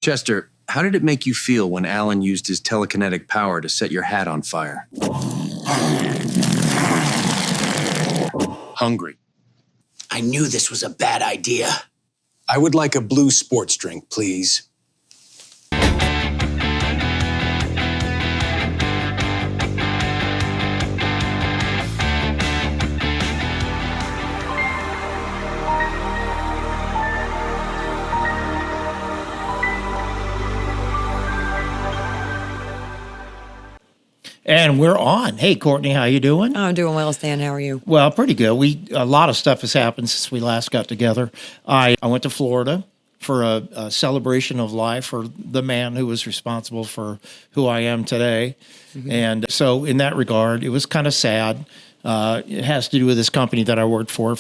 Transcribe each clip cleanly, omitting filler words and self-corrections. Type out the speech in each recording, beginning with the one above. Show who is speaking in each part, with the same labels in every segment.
Speaker 1: Chester, how did it make you feel when Alan used his telekinetic power to set your hat on fire? Hungry.
Speaker 2: I knew this was a bad idea.
Speaker 3: I would like a blue sports drink, please.
Speaker 4: And we're on. Hey, Courtney, how you doing?
Speaker 5: Oh, I'm doing well, Stan. How are you?
Speaker 4: Well, pretty good. A lot of stuff has happened since we last got together. I went to Florida for a celebration of life for the man who was responsible for who I am today. Mm-hmm. And so in that regard, it was kind of sad. It has to do with this company that I worked for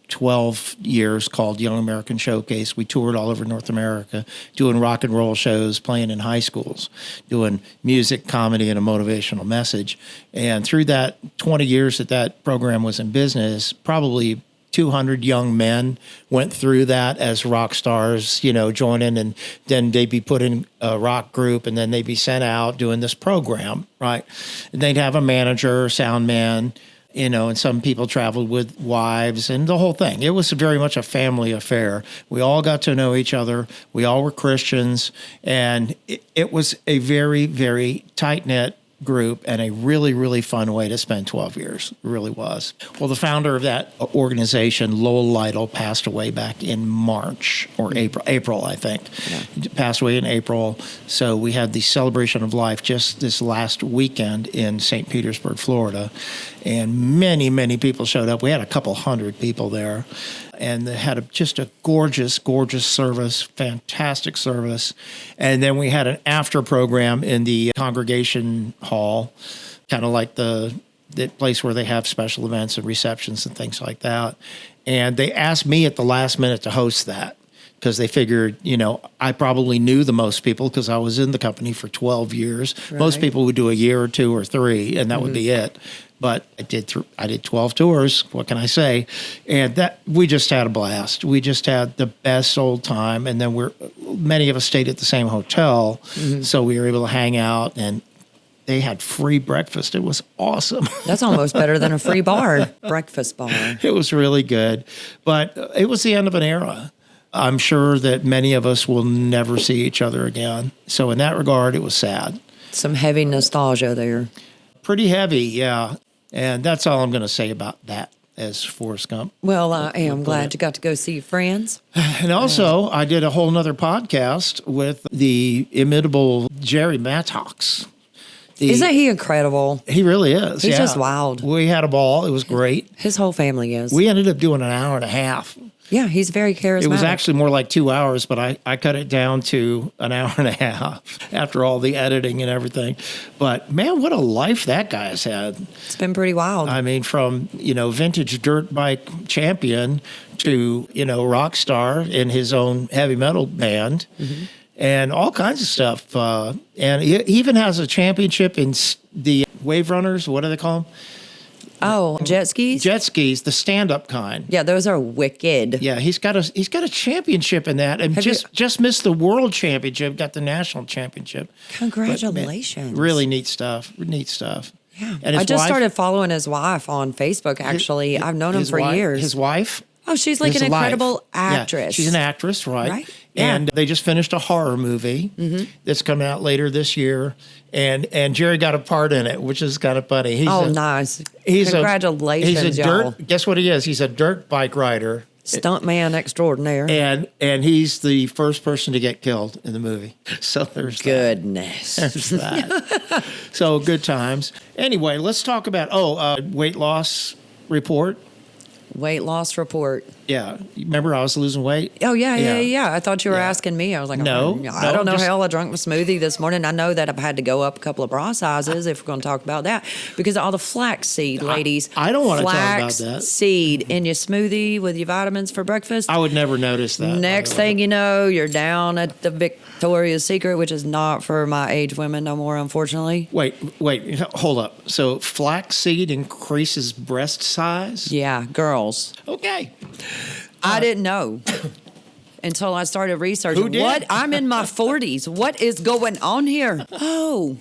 Speaker 4: 12 years called Young American Showcase. We toured all over North America doing rock and roll shows, playing in high schools, doing music, comedy, and a motivational message. And through that 20 years that program was in business, probably 200 young men went through that as rock stars, joining, and then they'd be put in a rock group, and then they'd be sent out doing this program, right? And they'd have a manager, sound man, and some people traveled with wives and the whole thing. It was very much a family affair. We all got to know each other. We all were Christians. And it was a very, very tight-knit group and a really, really fun way to spend 12 years. It really was. Well, the founder of that organization, Lowell Lytle, passed away back in March or April, I think. Yeah. He passed away in April. So we had the celebration of life just this last weekend in St. Petersburg, Florida. And many, many people showed up. We had a couple hundred people there. And they had just a gorgeous, gorgeous service, fantastic service. And then we had an after program in the congregation hall, kind of like the place where they have special events and receptions and things like that. And they asked me at the last minute to host that because they figured, I probably knew the most people because I was in the company for 12 years. Right. Most people would do a year or two or three, and that would be it. But I did 12 tours. What can I say? And we just had a blast. We just had the best old time. And then many of us stayed at the same hotel, so we were able to hang out. And they had free breakfast. It was awesome.
Speaker 5: That's almost better than a free breakfast bar.
Speaker 4: It was really good. But it was the end of an era. I'm sure that many of us will never see each other again. So in that regard, it was sad.
Speaker 5: Some heavy nostalgia there.
Speaker 4: Pretty heavy, yeah. And that's all I'm going to say about that as Forrest Gump.
Speaker 5: Well, I am glad you got to go see your friends.
Speaker 4: And also, I did a whole nother podcast with the inimitable Jerry Mattox.
Speaker 5: Isn't he incredible?
Speaker 4: He really is.
Speaker 5: He's just wild.
Speaker 4: We had a ball. It was great.
Speaker 5: His whole family is.
Speaker 4: We ended up doing an hour and a half.
Speaker 5: Yeah, he's very charismatic.
Speaker 4: It was actually more like 2 hours, but I cut it down to an hour and a half after all the editing and everything. But, man, what a life that guy has had.
Speaker 5: It's been pretty wild.
Speaker 4: I mean, from, vintage dirt bike champion to, rock star in his own heavy metal band and all kinds of stuff. And he even has a championship in the wave runners. What do they call them?
Speaker 5: Oh, jet skis?
Speaker 4: Jet skis, the stand-up kind.
Speaker 5: Yeah, those are wicked.
Speaker 4: Yeah, he's got a championship in that, and just missed the world championship, got the national championship.
Speaker 5: Congratulations!
Speaker 4: But, man, really neat stuff. Neat stuff.
Speaker 5: Yeah, and I just started following his wife on Facebook. Actually, I've known him for years.
Speaker 4: His wife.
Speaker 5: Oh, she's like an incredible actress.
Speaker 4: Yeah, she's an actress, right?
Speaker 5: Yeah.
Speaker 4: And they just finished a horror movie that's coming out later this year. And Jerry got a part in it, which is kind of funny.
Speaker 5: Nice. Congratulations, y'all.
Speaker 4: Guess what he is? He's a dirt bike rider.
Speaker 5: Stuntman extraordinaire.
Speaker 4: And he's the first person to get killed in the movie. So there's
Speaker 5: Goodness.
Speaker 4: There's that. So good times. Anyway, let's talk about, weight loss report.
Speaker 5: Weight loss report.
Speaker 4: Yeah. Remember I was losing weight?
Speaker 5: Oh, yeah. I thought you were asking me. I was like,
Speaker 4: no,
Speaker 5: I don't know. Hell, I drank my smoothie this morning. I know that I've had to go up a couple of bra sizes if we're going to talk about that because of all the flaxseed, ladies.
Speaker 4: I don't want to talk about that.
Speaker 5: Flaxseed in your smoothie with your vitamins for breakfast.
Speaker 4: I would never notice that.
Speaker 5: Next thing you know, you're down at the Victoria's Secret, which is not for my age women no more, unfortunately.
Speaker 4: Wait, hold up. So flaxseed increases breast size?
Speaker 5: Yeah, girls.
Speaker 4: Okay.
Speaker 5: I didn't know. until I started researching.
Speaker 4: Who did?
Speaker 5: What? I'm in my 40s. What is going on here? Oh,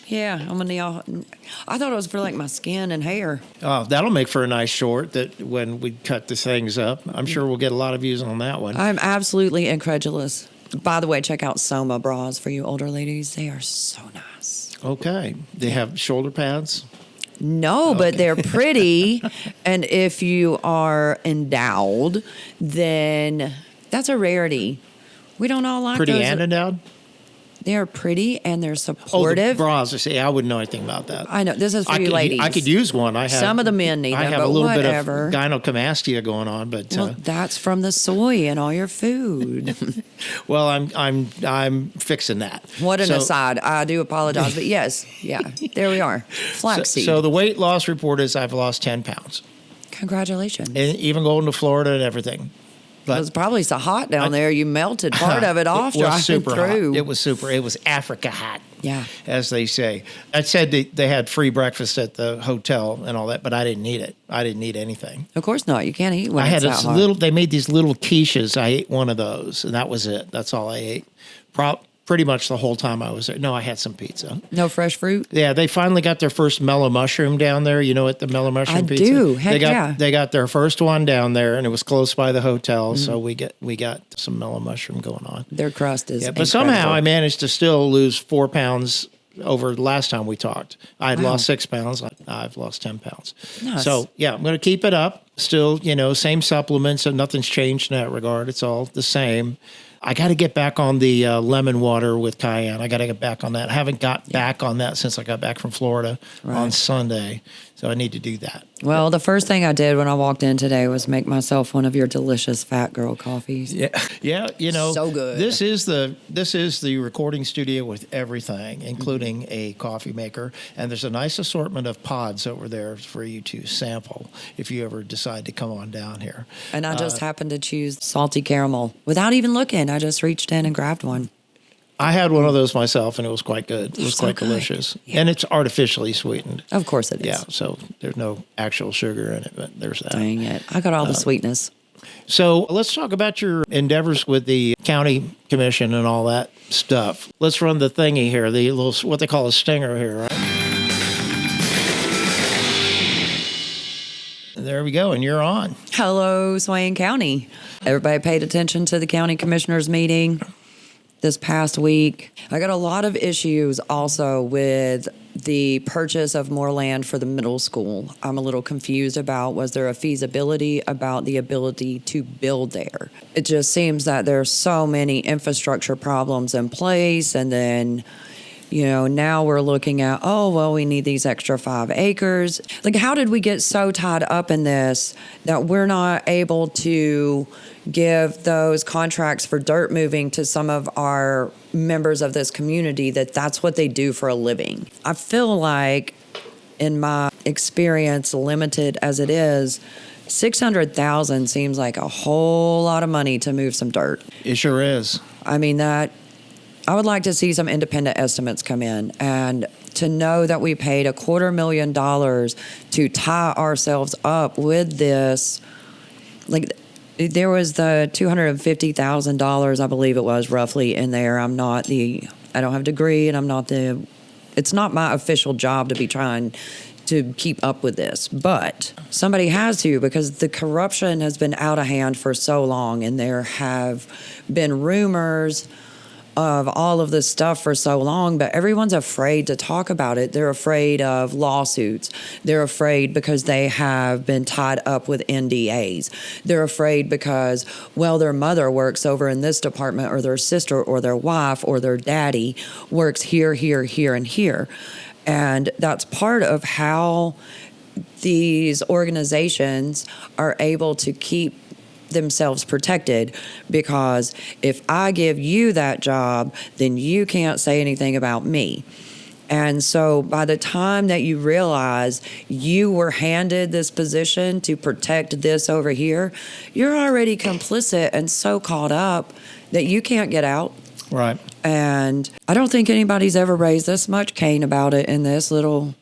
Speaker 5: yeah. I thought it was for like my skin and hair.
Speaker 4: Oh, that'll make for a nice short that when we cut the things up. I'm sure we'll get a lot of views on that one.
Speaker 5: I'm absolutely incredulous. By the way, check out Soma bras for you older ladies. They are so nice.
Speaker 4: Okay. They have shoulder pads?
Speaker 5: No, but they're pretty. And if you are endowed, then that's a rarity. We don't all like
Speaker 4: Pretty
Speaker 5: those.
Speaker 4: and endowed?
Speaker 5: They're pretty and they're
Speaker 4: Oh, the
Speaker 5: supportive.
Speaker 4: bras. I see. I wouldn't know anything about that.
Speaker 5: I know. This is for you ladies.
Speaker 4: I could use one.
Speaker 5: Some of the men need
Speaker 4: I
Speaker 5: them,
Speaker 4: have
Speaker 5: but
Speaker 4: a little
Speaker 5: whatever.
Speaker 4: bit of gynecomastia going on, but
Speaker 5: Well, that's from the soy in all your food.
Speaker 4: well, I'm fixing that.
Speaker 5: What an
Speaker 4: So-
Speaker 5: aside. I do apologize, but yes, yeah, there we are. Flaxseed.
Speaker 4: So the weight loss report is I've lost 10 pounds,
Speaker 5: Congratulations.
Speaker 4: and even going to Florida and everything.
Speaker 5: It was probably so hot down there. You melted part of it off
Speaker 4: It was
Speaker 5: driving
Speaker 4: super
Speaker 5: through.
Speaker 4: hot. It was super. It was Africa hot.
Speaker 5: Yeah.
Speaker 4: As they say. I said they had free breakfast at the hotel and all that, but I didn't eat it. I didn't eat anything.
Speaker 5: Of course not. You can't eat when
Speaker 4: I
Speaker 5: it's
Speaker 4: had
Speaker 5: that
Speaker 4: this
Speaker 5: hot.
Speaker 4: little. They made these little quiches. I ate one of those, and that was it. That's all I ate. Pretty much the whole time I was there. No, I had some pizza.
Speaker 5: No fresh fruit?
Speaker 4: Yeah, they finally got their first mellow mushroom down there. You know what the mellow mushroom
Speaker 5: I
Speaker 4: pizza?
Speaker 5: do. Heck yeah.
Speaker 4: They got their first one down there, and it was close by the hotel. So we got some mellow mushroom going on.
Speaker 5: Their crust is
Speaker 4: Yeah, but somehow
Speaker 5: incredible.
Speaker 4: I managed to still lose 4 pounds over the last time we talked. I had
Speaker 5: Wow.
Speaker 4: lost 6 pounds. I've lost 10 pounds.
Speaker 5: Nice.
Speaker 4: So yeah, I'm going to keep it up. Still, same supplements, and nothing's changed in that regard. It's all the same. I got to get back on the lemon water with cayenne. I got to get back on that. I haven't got back on that since I got back from Florida on Sunday. So I need to do that.
Speaker 5: Well, the first thing I did when I walked in today was make myself one of your delicious fat girl coffees.
Speaker 4: Yeah, yeah.
Speaker 5: So good.
Speaker 4: This is the recording studio with everything, including a coffee maker, and there's a nice assortment of pods over there for you to sample if you ever decide to come on down here.
Speaker 5: And I just happened to choose salty caramel without even looking. I just reached in and grabbed one.
Speaker 4: I had one of those myself, and it was quite good. It was
Speaker 5: So
Speaker 4: quite
Speaker 5: good.
Speaker 4: delicious,
Speaker 5: Yeah.
Speaker 4: and it's artificially sweetened.
Speaker 5: Of course it is.
Speaker 4: Yeah, so there's no actual sugar in it, but there's that.
Speaker 5: Dang it. I got all the sweetness.
Speaker 4: So let's talk about your endeavors with the county commission and all that stuff. Let's run the thingy here, the little, what they call a stinger here, right? There we go, and you're on.
Speaker 5: Hello, Swain County. Everybody paid attention to the county commissioners meeting this past week. I got a lot of issues also with the purchase of more land for the middle school. I'm a little confused about, was there a feasibility about the ability to build there? It just seems that there's so many infrastructure problems in place, and then now we're looking at, we need these extra 5 acres. Like, how did we get so tied up in this that we're not able to give those contracts for dirt moving to some of our members of this community that's what they do for a living? I feel like, in my experience, limited as it is, $600,000 seems like a whole lot of money to move some dirt.
Speaker 4: It sure is.
Speaker 5: I mean, I would like to see some independent estimates come in, and to know that we paid $250,000 to tie ourselves up with this. Like, there was the $250,000, I believe it was, roughly in there. I don't have a degree, and it's not my official job to be trying to keep up with this, but somebody has to, because the corruption has been out of hand for so long, and there have been rumors of all of this stuff for so long, but everyone's afraid to talk about it. They're afraid of lawsuits. They're afraid because they have been tied up with NDAs. They're afraid because, their mother works over in this department, or their sister, or their wife, or their daddy works here, here, here, and here. And that's part of how these organizations are able to keep themselves protected, because if I give you that job, then you can't say anything about me. And so by the time that you realize you were handed this position to protect this over here, you're already complicit and so caught up that you can't get out.
Speaker 4: Right.
Speaker 5: And I don't think anybody's ever raised this much cane about it in this little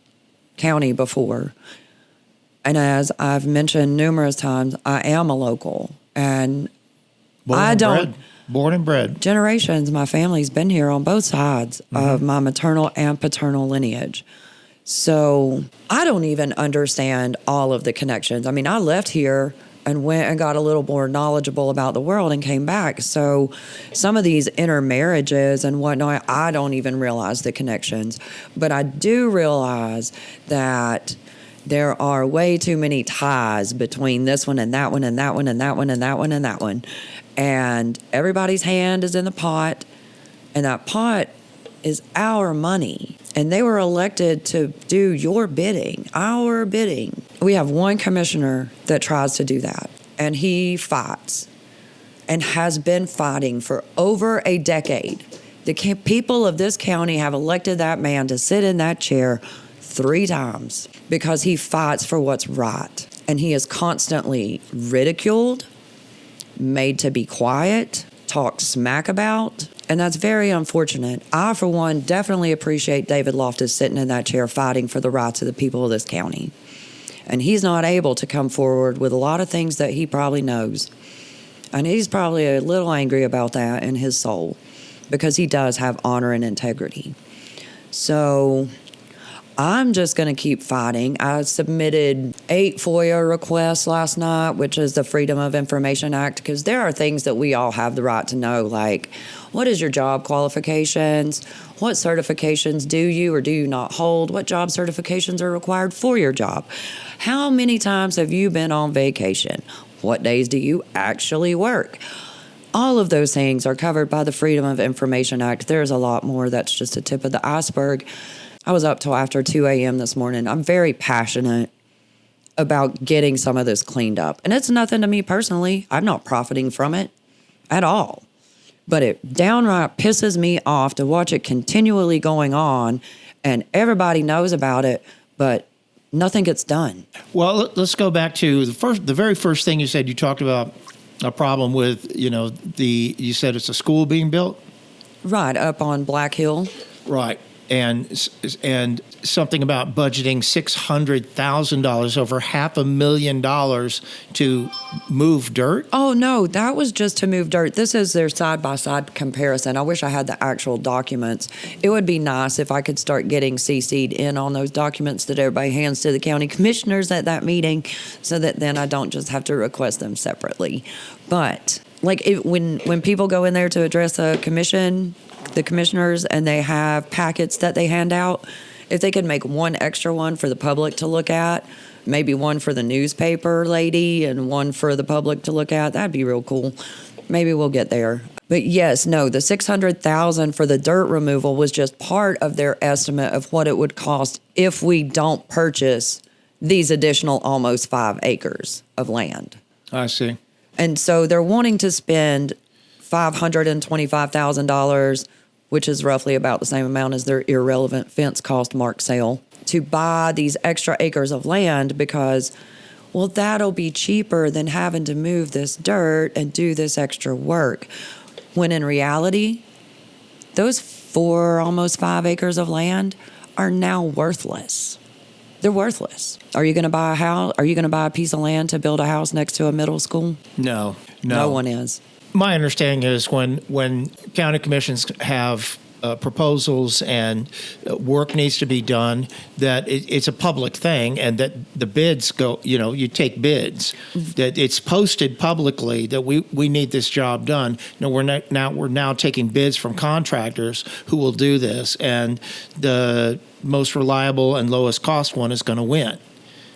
Speaker 5: county before. And as I've mentioned numerous times, I am a local. And I don't.
Speaker 4: Born and bred.
Speaker 5: Generations, my family's been here on both sides of my maternal and paternal lineage. So I don't even understand all of the connections. I mean, I left here and went and got a little more knowledgeable about the world and came back. So some of these intermarriages and whatnot, I don't even realize the connections. But I do realize that there are way too many ties between this one and that one and that one and that one and that one and that one. And everybody's hand is in the pot, and that pot is our money. And they were elected to do your bidding, our bidding. We have one commissioner that tries to do that, and he fights and has been fighting for over a decade. The people of this county have elected that man to sit in that chair 3 times because he fights for what's right. And he is constantly ridiculed, made to be quiet, talked smack about, and that's very unfortunate. I, for one, definitely appreciate David Loftus sitting in that chair fighting for the rights of the people of this county. And he's not able to come forward with a lot of things that he probably knows. And he's probably a little angry about that in his soul because he does have honor and integrity. So I'm just going to keep fighting. I submitted 8 FOIA requests last night, which is the Freedom of Information Act, because there are things that we all have the right to know, like what is your job qualifications? What certifications do you or do you not hold? What job certifications are required for your job? How many times have you been on vacation? What days do you actually work? All of those things are covered by the Freedom of Information Act. There's a lot more. That's just a tip of the iceberg. I was up till after 2 a.m. this morning. I'm very passionate about getting some of this cleaned up. And it's nothing to me personally. I'm not profiting from it at all. But it downright pisses me off to watch it continually going on, and everybody knows about it, but nothing gets done.
Speaker 4: Well, let's go back to the very first thing you said. You talked about a problem with, you said it's a school being built?
Speaker 5: Right, up on Black Hill.
Speaker 4: Right. And something about budgeting $600,000, over $500,000 to move dirt?
Speaker 5: Oh, no, that was just to move dirt. This is their side-by-side comparison. I wish I had the actual documents. It would be nice if I could start getting CC'd in on those documents that everybody hands to the county commissioners at that meeting so that then I don't just have to request them separately. But like when people go in there to address a commission, the commissioners, and they have packets that they hand out, if they could make one extra one for the public to look at, maybe one for the newspaper lady and one for the public to look at, that'd be real cool. Maybe we'll get there. But yes, no, the $600,000 for the dirt removal was just part of their estimate of what it would cost if we don't purchase these additional almost 5 acres of land.
Speaker 4: I see.
Speaker 5: And so they're wanting to spend $525,000, which is roughly about the same amount as their irrelevant fence cost mark sale, to buy these extra acres of land because, well, that'll be cheaper than having to move this dirt and do this extra work. When in reality, those 4, almost 5 acres of land are now worthless. They're worthless. Are you going to buy a house? Are you going to buy a piece of land to build a house next to a middle school?
Speaker 4: No.
Speaker 5: No one is.
Speaker 4: My understanding is when county commissions have proposals and work needs to be done, that it's a public thing, and that the bids go, you take bids, that it's posted publicly that we need this job done. No, we're now taking bids from contractors who will do this, and the most reliable and lowest cost one is going to win.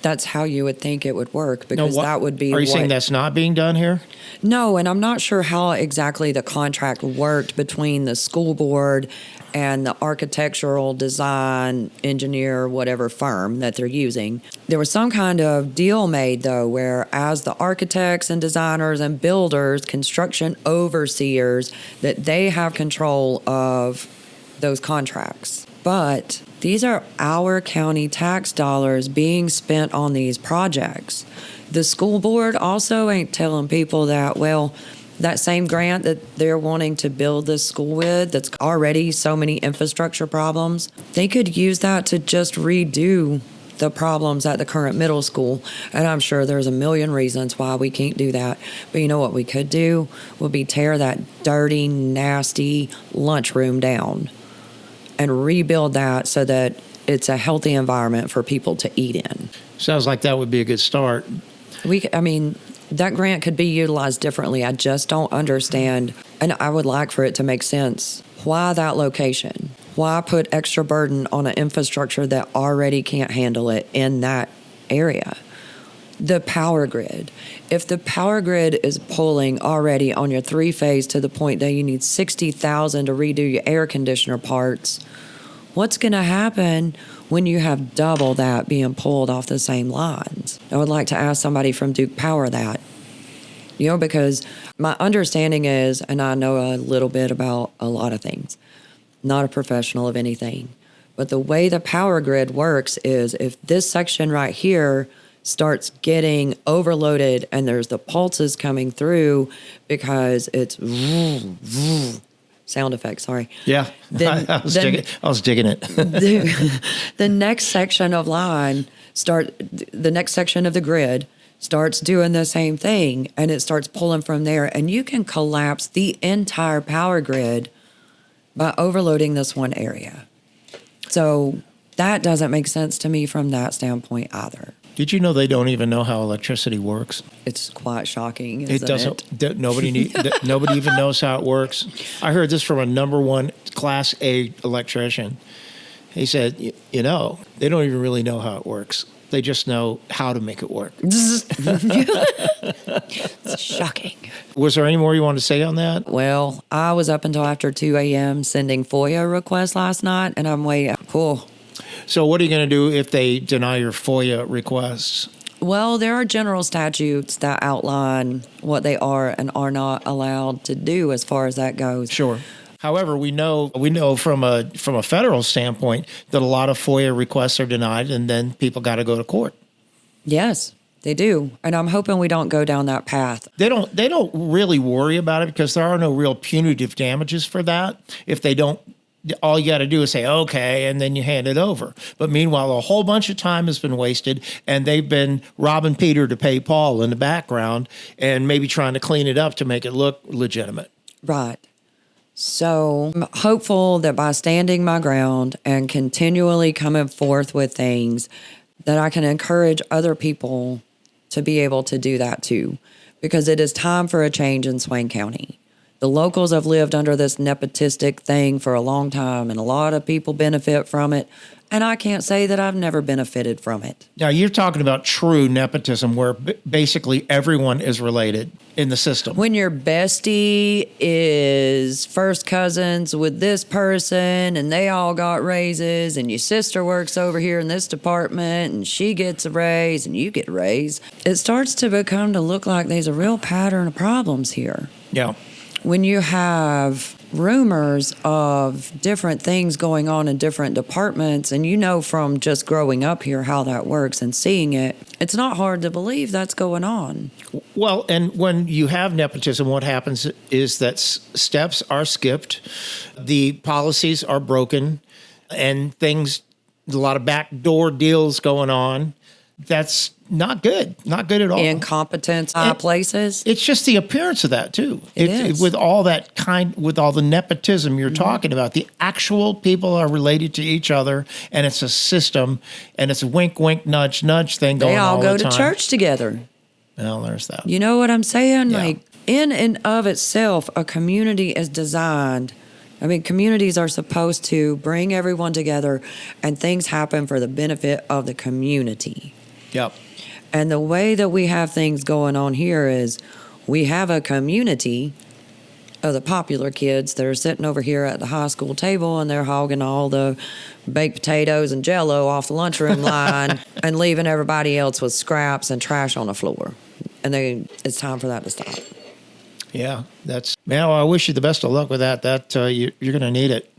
Speaker 5: That's how you would think it would work, because that would be.
Speaker 4: Are you saying that's not being done here?
Speaker 5: No, and I'm not sure how exactly the contract worked between the school board and the architectural design engineer, whatever firm that they're using. There was some kind of deal made, though, where as the architects and designers and builders, construction overseers, that they have control of those contracts. But these are our county tax dollars being spent on these projects. The school board also ain't telling people that, well, that same grant that they're wanting to build this school with, that's already so many infrastructure problems, they could use that to just redo the problems at the current middle school. And I'm sure there's a million reasons why we can't do that. But you know what we could do would be tear that dirty, nasty lunchroom down and rebuild that so that it's a healthy environment for people to eat in.
Speaker 4: Sounds like that would be a good start.
Speaker 5: That grant could be utilized differently. I just don't understand, and I would like for it to make sense. Why that location? Why put extra burden on an infrastructure that already can't handle it in that area? The power grid. If the power grid is pulling already on your 3-phase to the point that you need 60,000 to redo your air conditioner parts, what's going to happen when you have double that being pulled off the same lines? I would like to ask somebody from Duke Power that. Because my understanding is, and I know a little bit about a lot of things, not a professional of anything, but the way the power grid works is if this section right here starts getting overloaded and there's the pulses coming through because it's sound effects, sorry.
Speaker 4: Yeah, I was digging it.
Speaker 5: The next section of the next section of the grid starts doing the same thing, and it starts pulling from there, and you can collapse the entire power grid by overloading this one area. So that doesn't make sense to me from that standpoint either.
Speaker 4: Did you know they don't even know how electricity works?
Speaker 5: It's quite shocking, isn't it?
Speaker 4: Doesn't. Nobody even knows how it works. I heard this from a number one Class A electrician. He said, they don't even really know how it works. They just know how to make it work.
Speaker 5: It's shocking.
Speaker 4: Was there any more you wanted to say on that?
Speaker 5: Well, I was up until after 2 a.m. sending FOIA requests last night, and I'm way cool.
Speaker 4: So what are you going to do if they deny your FOIA requests?
Speaker 5: Well, there are general statutes that outline what they are and are not allowed to do as far as that goes.
Speaker 4: Sure. However, we know from a federal standpoint that a lot of FOIA requests are denied, and then people got to go to court.
Speaker 5: Yes, they do, and I'm hoping we don't go down that path.
Speaker 4: They don't really worry about it because there are no real punitive damages for that. If they don't, all you got to do is say okay, and then you hand it over. But meanwhile, a whole bunch of time has been wasted, and they've been robbing Peter to pay Paul in the background, and maybe trying to clean it up to make it look legitimate.
Speaker 5: Right. So I'm hopeful that by standing my ground and continually coming forth with things, that I can encourage other people to be able to do that too, because it is time for a change in Swain County. The locals have lived under this nepotistic thing for a long time, and a lot of people benefit from it. And I can't say that I've never benefited from it.
Speaker 4: Now, you're talking about true nepotism where basically everyone is related in the system.
Speaker 5: When your bestie is first cousins with this person and they all got raises, and your sister works over here in this department and she gets a raise and you get a raise, it starts to become to look like there's a real pattern of problems here.
Speaker 4: Yeah.
Speaker 5: When you have rumors of different things going on in different departments, and you know from just growing up here how that works and seeing it, it's not hard to believe that's going on.
Speaker 4: Well, and when you have nepotism, what happens is that steps are skipped, the policies are broken, and a lot of backdoor deals going on. That's not good. Not good at all.
Speaker 5: Incompetence, high places.
Speaker 4: It's just the appearance of that too.
Speaker 5: It is.
Speaker 4: With all the nepotism you're talking about, the actual people are related to each other, and it's a system, and it's a wink, wink, nudge, nudge thing going on all the time.
Speaker 5: They all go to church together.
Speaker 4: Well, there's that.
Speaker 5: You know what I'm saying?
Speaker 4: Yeah.
Speaker 5: Like, in and of itself, a community is designed. Communities are supposed to bring everyone together, and things happen for the benefit of the community.
Speaker 4: Yep.
Speaker 5: And the way that we have things going on here is we have a community of the popular kids that are sitting over here at the high school table, and they're hogging all the baked potatoes and Jell-O off the lunchroom line and leaving everybody else with scraps and trash on the floor. And it's time for that to stop.
Speaker 4: Yeah, I wish you the best of luck with that. You're going to need it.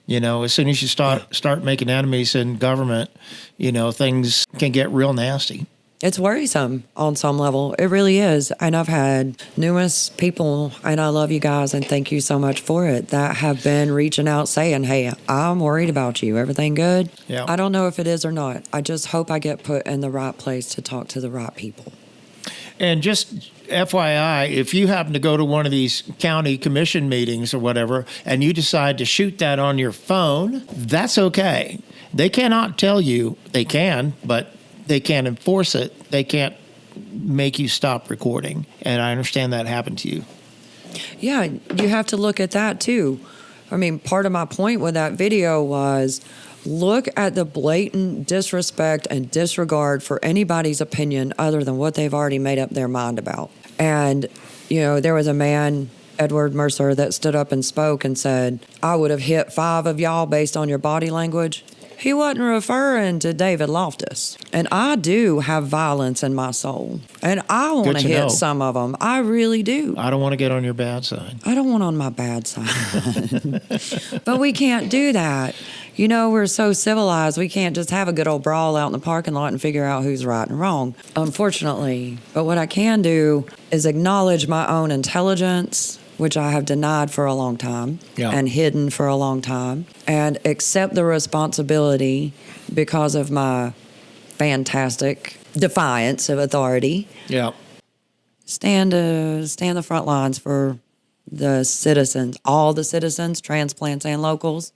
Speaker 4: As soon as you start making enemies in government, things can get real nasty.
Speaker 5: It's worrisome on some level. It really is. And I've had numerous people, and I love you guys and thank you so much for it, that have been reaching out saying, hey, I'm worried about you. Everything good?
Speaker 4: Yeah.
Speaker 5: I don't know if it is or not. I just hope I get put in the right place to talk to the right people.
Speaker 4: And just FYI, if you happen to go to one of these county commission meetings or whatever, and you decide to shoot that on your phone, that's okay. They cannot tell you, they can, but they can't enforce it. They can't make you stop recording. And I understand that happened to you.
Speaker 5: Yeah, you have to look at that too. I mean, part of my point with that video was look at the blatant disrespect and disregard for anybody's opinion other than what they've already made up their mind about. And, there was a man, Edward Mercer, that stood up and spoke and said, I would have hit 5 of y'all based on your body language. He wasn't referring to David Loftus. And I do have violence in my soul. And I want to hit some of them. I really do.
Speaker 4: I don't want to get on your bad side.
Speaker 5: I don't want on my bad side. But we can't do that. We're so civilized. We can't just have a good old brawl out in the parking lot and figure out who's right and wrong, unfortunately. But what I can do is acknowledge my own intelligence, which I have denied for a long time and hidden for a long time, and accept the responsibility because of my fantastic defiance of authority.
Speaker 4: Yeah.
Speaker 5: Stand the front lines for the citizens, all the citizens, transplants and locals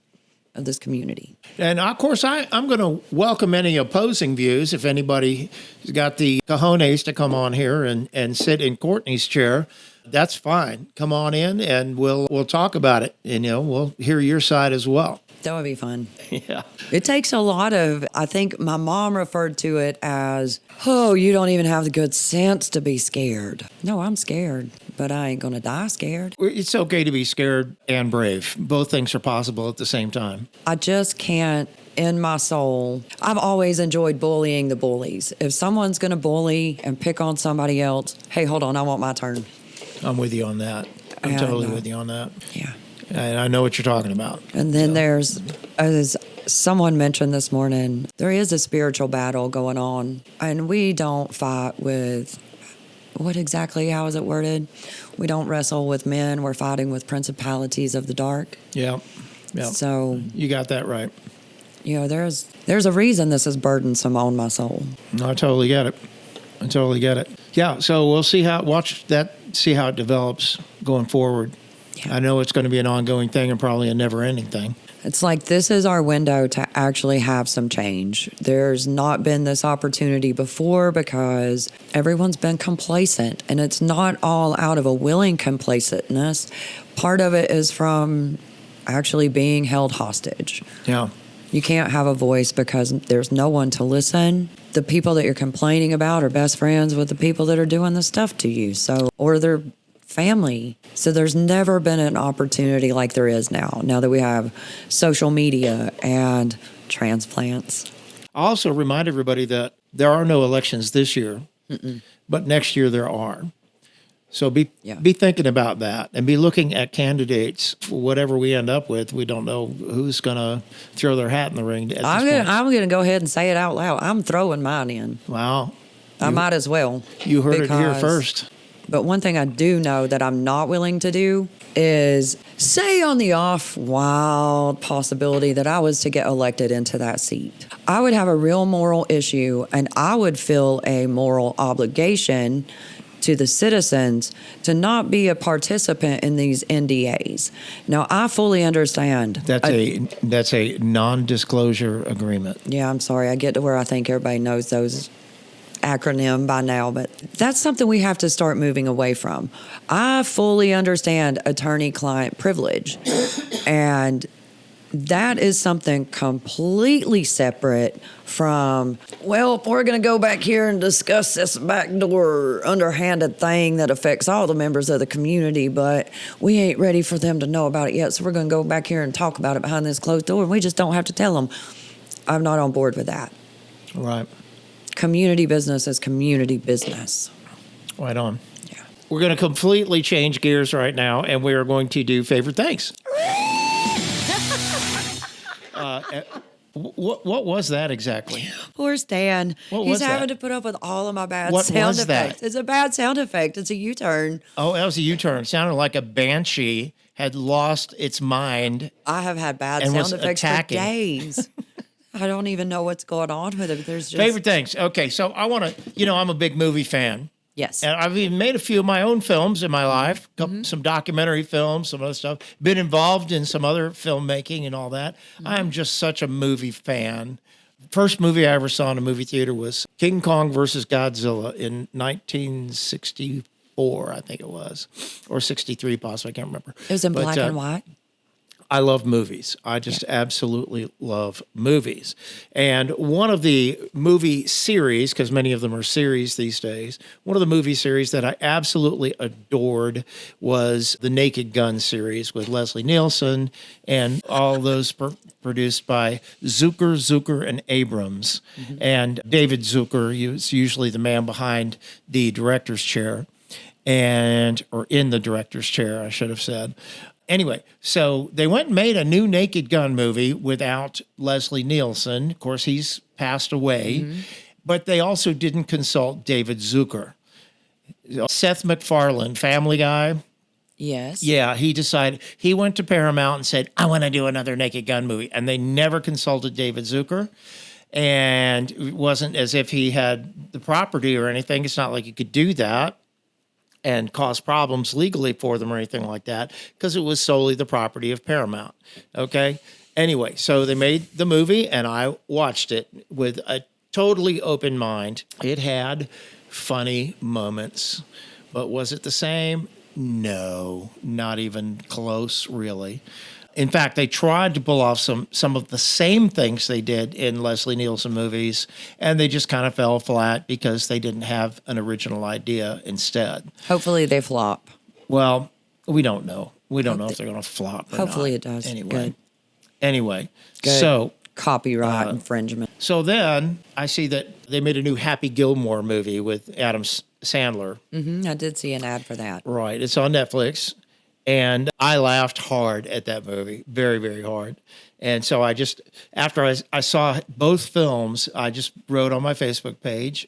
Speaker 5: of this community.
Speaker 4: And of course, I'm going to welcome any opposing views. If anybody's got the cojones to come on here and sit in Courtney's chair, that's fine. Come on in and we'll talk about it. And, we'll hear your side as well.
Speaker 5: That would be fun.
Speaker 4: Yeah.
Speaker 5: It takes a lot of, I think my mom referred to it as, oh, you don't even have the good sense to be scared. No, I'm scared, but I ain't going to die scared.
Speaker 4: It's okay to be scared and brave. Both things are possible at the same time.
Speaker 5: I just can't, in my soul, I've always enjoyed bullying the bullies. If someone's going to bully and pick on somebody else, hey, hold on, I want my turn.
Speaker 4: I'm with you on that. I'm totally with you on that.
Speaker 5: Yeah.
Speaker 4: And I know what you're talking about.
Speaker 5: And then there's, as someone mentioned this morning, there is a spiritual battle going on. And we don't fight with, how is it worded? We don't wrestle with men. We're fighting with principalities of the dark.
Speaker 4: Yeah. Yeah.
Speaker 5: So
Speaker 4: you got that right.
Speaker 5: There's a reason this is burdensome on my soul.
Speaker 4: No, I totally get it. Yeah. So we'll see how it develops going forward. Yeah. I know it's going to be an ongoing thing and probably a never-ending thing.
Speaker 5: It's like this is our window to actually have some change. There's not been this opportunity before because everyone's been complacent, and it's not all out of a willing complacentness. Part of it is from actually being held hostage.
Speaker 4: Yeah.
Speaker 5: You can't have a voice because there's no one to listen. The people that you're complaining about are best friends with the people that are doing the stuff to you. Or they're family. So there's never been an opportunity like there is now that we have social media and transplants.
Speaker 4: I also remind everybody that there are no elections this year, but next year there are. So be thinking about that and be looking at candidates. Whatever we end up with, we don't know who's going to throw their hat in the ring.
Speaker 5: I'm going to go ahead and say it out loud. I'm throwing mine in.
Speaker 4: Wow.
Speaker 5: I might as well.
Speaker 4: You heard it here first.
Speaker 5: But one thing I do know that I'm not willing to do is say on the off wild possibility that I was to get elected into that seat. I would have a real moral issue, and I would feel a moral obligation to the citizens to not be a participant in these NDAs. Now, I fully understand.
Speaker 4: That's a non-disclosure agreement.
Speaker 5: Yeah, I'm sorry. I get to where I think everybody knows those acronym by now, but that's something we have to start moving away from. I fully understand attorney-client privilege, and that is something completely separate from, well, we're going to go back here and discuss this backdoor underhanded thing that affects all the members of the community, but we ain't ready for them to know about it yet, so we're going to go back here and talk about it behind this closed door, and we just don't have to tell them. I'm not on board with that.
Speaker 4: Right.
Speaker 5: Community business is community business.
Speaker 4: Right on.
Speaker 5: Yeah.
Speaker 4: We're going to completely change gears right now, and we are going to do favorite things. What was that exactly?
Speaker 5: Poor Stan.
Speaker 4: What
Speaker 5: He's
Speaker 4: was
Speaker 5: having
Speaker 4: that?
Speaker 5: to put up with all of my bad
Speaker 4: What
Speaker 5: sound
Speaker 4: was that?
Speaker 5: effects. It's a bad sound effect. It's a U-turn.
Speaker 4: Oh, that was a U-turn. It sounded like a banshee had lost its mind.
Speaker 5: I have had bad
Speaker 4: And was
Speaker 5: sound effects
Speaker 4: attacking.
Speaker 5: for days. I don't even know what's going on with it. There's just
Speaker 4: Favorite things. Okay, so I want to, I'm a big movie fan.
Speaker 5: Yes.
Speaker 4: And I've even made a few of my own films in my life, some documentary films, some other stuff. Been involved in some other filmmaking and all that. I'm just such a movie fan. First movie I ever saw in a movie theater was King Kong versus Godzilla in 1964, I think it was, or 63 possibly, I can't remember.
Speaker 5: It was in black and white.
Speaker 4: I love movies. I just absolutely love movies. And one of the movie series, because many of them are series these days, one of the movie series that I absolutely adored was the Naked Gun series with Leslie Nielsen and all those produced by Zucker, and Abrams. And David Zucker is usually the man behind the director's chair, or in the director's chair, I should have said. Anyway, so they went and made a new Naked Gun movie without Leslie Nielsen. Of course, he's passed away. But they also didn't consult David Zucker. Seth MacFarlane, Family Guy.
Speaker 5: Yes.
Speaker 4: Yeah, he decided, he went to Paramount and said, I want to do another Naked Gun movie. And they never consulted David Zucker. And it wasn't as if he had the property or anything. It's not like he could do that and cause problems legally for them or anything like that, because it was solely the property of Paramount. Okay? Anyway, so they made the movie, and I watched it with a totally open mind. It had funny moments, but was it the same? No, not even close, really. In fact, they tried to pull off some of the same things they did in Leslie Nielsen movies, and they just kind of fell flat because they didn't have an original idea instead.
Speaker 5: Hopefully they flop.
Speaker 4: Well, we don't know. We don't know if they're going to flop or
Speaker 5: Hopefully
Speaker 4: not.
Speaker 5: it does.
Speaker 4: Anyway.
Speaker 5: Good.
Speaker 4: Anyway,
Speaker 5: Good.
Speaker 4: so
Speaker 5: Copyright infringement.
Speaker 4: so then I see that they made a new Happy Gilmore movie with Adam Sandler.
Speaker 5: I did see an ad for that.
Speaker 4: Right. It's on Netflix. And I laughed hard at that movie, very, very hard. And so I just, after I saw both films, I just wrote on my Facebook page,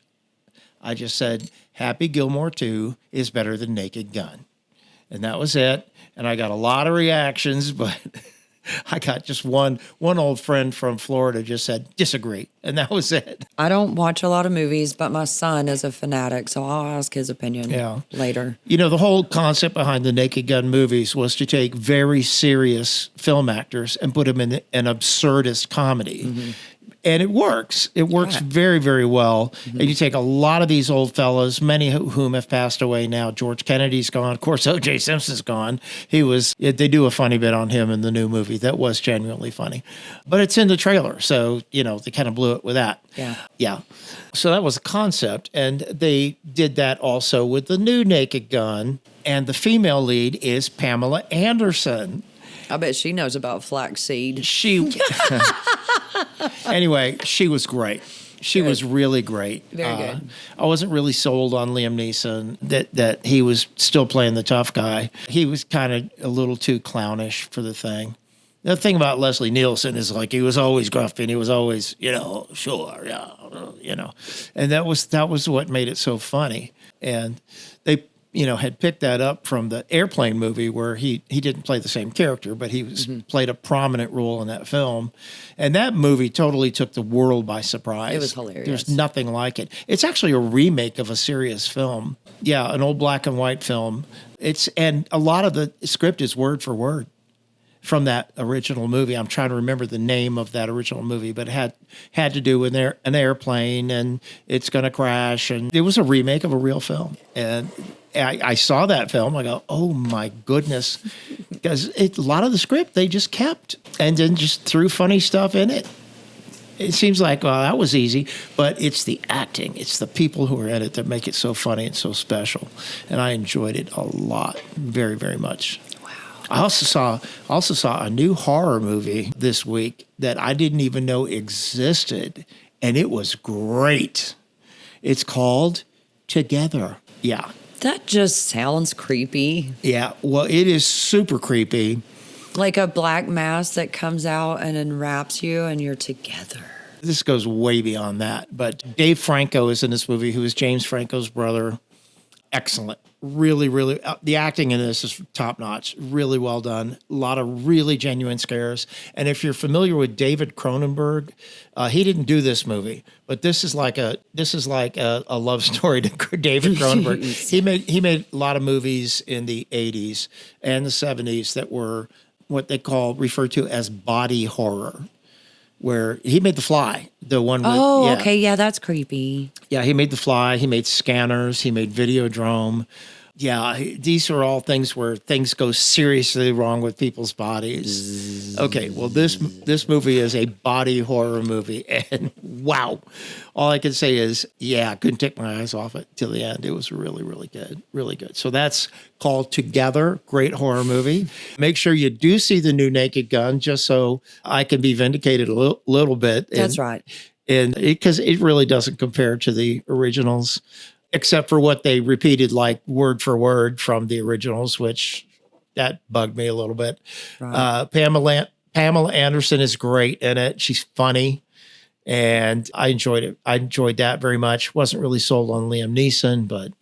Speaker 4: I just said, Happy Gilmore 2 is better than Naked Gun. And that was it. And I got a lot of reactions, but I got just one old friend from Florida just said, disagree. And that was it.
Speaker 5: I don't watch a lot of movies, but my son is a fanatic, so I'll ask his opinion later.
Speaker 4: The whole concept behind the Naked Gun movies was to take very serious film actors and put them in an absurdist comedy. And it works. It works very, very well. And you take a lot of these old fellas, many of whom have passed away now. George Kennedy's gone. Of course, O.J. Simpson's gone. They do a funny bit on him in the new movie. That was genuinely funny. But it's in the trailer, so, they kind of blew it with that. Yeah. So that was a concept. And they did that also with the new Naked Gun. And the female lead is Pamela Anderson.
Speaker 5: I bet she knows about flaxseed.
Speaker 4: Anyway, she was great. She was really great.
Speaker 5: Very good.
Speaker 4: I wasn't really sold on Liam Neeson, that he was still playing the tough guy. He was kind of a little too clownish for the thing. The thing about Leslie Nielsen is like he was always gruff and he was always, sure, yeah, and that was what made it so funny. And they had picked that up from the Airplane movie where he didn't play the same character, but he played a prominent role in that film. And that movie totally took the world by surprise.
Speaker 5: It was hilarious.
Speaker 4: There's nothing like it. It's actually a remake of a serious film. Yeah, an old black and white film. And a lot of the script is word for word from that original movie. I'm trying to remember the name of that original movie, but it had to do with an airplane and it's going to crash. And it was a remake of a real film. And I saw that film. I go, oh my goodness. Because a lot of the script they just kept and then just threw funny stuff in it. It seems like, well, that was easy, but it's the acting. It's the people who are in it that make it so funny and so special. And I enjoyed it a lot, very, very much. Wow. I also saw a new horror movie this week that I didn't even know existed, and it was great. It's called Together. Yeah.
Speaker 5: That just sounds creepy.
Speaker 4: Yeah, well, it is super creepy.
Speaker 5: Like a black mass that comes out and enwraps you and you're together.
Speaker 4: This goes way beyond that, but Dave Franco is in this movie, who is James Franco's brother. Excellent. Really, really, the acting in this is top notch. Really well done. A lot of really genuine scares. And if you're familiar with David Cronenberg, he didn't do this movie, but this is like a love story to David Cronenberg. He made a lot of movies in the 80s and the 70s that were what they refer to as body horror, where he made The Fly, the one with,
Speaker 5: Okay, yeah, that's creepy.
Speaker 4: Yeah, he made The Fly, he made Scanners, he made Videodrome. Yeah, these are all things where things go seriously wrong with people's bodies. Okay, well, this movie is a body horror movie, and wow. All I can say is, I couldn't take my eyes off it till the end. It was really, really good, really good. So that's called Together, great horror movie. Make sure you do see the new Naked Gun, just so I can be vindicated a little bit.
Speaker 5: That's right.
Speaker 4: And because it really doesn't compare to the originals, except for what they repeated like word for word from the originals, which that bugged me a little bit.
Speaker 5: Right.
Speaker 4: Pamela Anderson is great in it. She's funny, and I enjoyed it. I enjoyed that very much. Wasn't really sold on Liam Neeson, but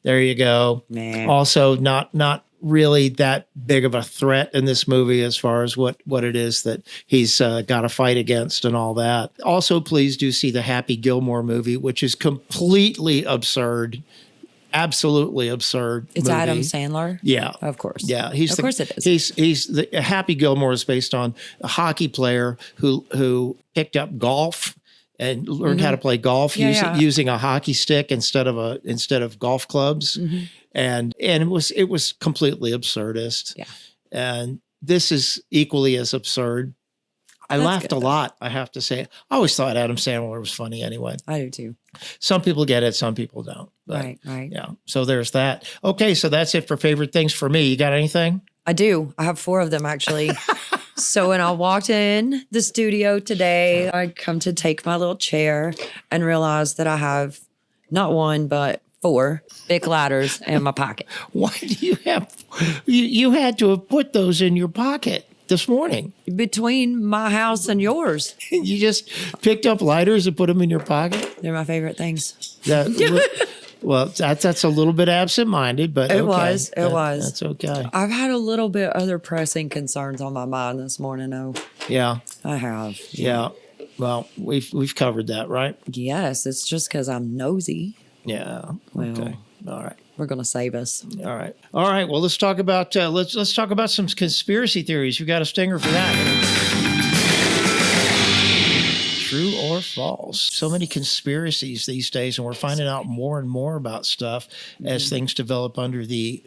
Speaker 4: there you go.
Speaker 5: Man.
Speaker 4: Also, not really that big of a threat in this movie as far as what it is that he's got to fight against and all that. Also, please do see the Happy Gilmore movie, which is completely absurd, absolutely absurd.
Speaker 5: It's
Speaker 4: movie.
Speaker 5: Adam Sandler?
Speaker 4: Yeah.
Speaker 5: Of course.
Speaker 4: Yeah.
Speaker 5: Of course it is.
Speaker 4: He's the Happy Gilmore is based on a hockey player who picked up golf and learned how to play golf using a hockey stick instead of golf clubs. Mm-hmm. And it was completely absurdist.
Speaker 5: Yeah.
Speaker 4: And this is equally as absurd. I laughed a lot, I have to say. I always thought Adam Sandler was funny anyway.
Speaker 5: I do too.
Speaker 4: Some people get it, some people don't. But,
Speaker 5: right.
Speaker 4: Yeah. So there's that. Okay, so that's it for favorite things for me. You got anything?
Speaker 5: I do. I have 4 of them actually. So when I walked in the studio today, I come to take my little chair and realize that I have not 1, but 4 big ladders in my pocket.
Speaker 4: Why do you have? You had to have put those in your pocket this morning.
Speaker 5: Between my house and yours.
Speaker 4: You just picked up lighters and put them in your pocket?
Speaker 5: They're my favorite things.
Speaker 4: Well, that's a little bit absent-minded, but
Speaker 5: It
Speaker 4: okay.
Speaker 5: was.
Speaker 4: That's okay.
Speaker 5: I've had a little bit other pressing concerns on my mind this morning, though.
Speaker 4: Yeah.
Speaker 5: I have.
Speaker 4: Yeah. Well, we've covered that, right?
Speaker 5: Yes, it's just because I'm nosy.
Speaker 4: Yeah.
Speaker 5: Well,
Speaker 4: okay. All right.
Speaker 5: We're gonna save us.
Speaker 4: All right. All right. Well, let's talk about let's talk about some conspiracy theories. You got a stinger for that? True or false? So many conspiracies these days, and we're finding out more and more about stuff as things develop under the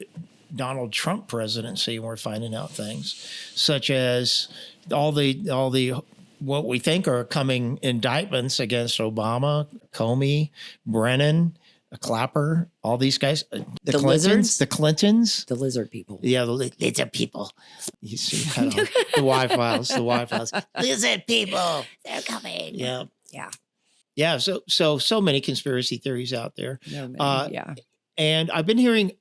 Speaker 4: Donald Trump presidency. And we're finding out things such as all the what we think are coming indictments against Obama, Comey, Brennan, Clapper, all these guys, the Clintons,
Speaker 5: The lizard people.
Speaker 4: Yeah, the lizard people. You see, the Y-Files, lizard people, they're coming. Yeah. Yeah. So many conspiracy theories out there.
Speaker 5: Yeah.
Speaker 4: And I've been hearing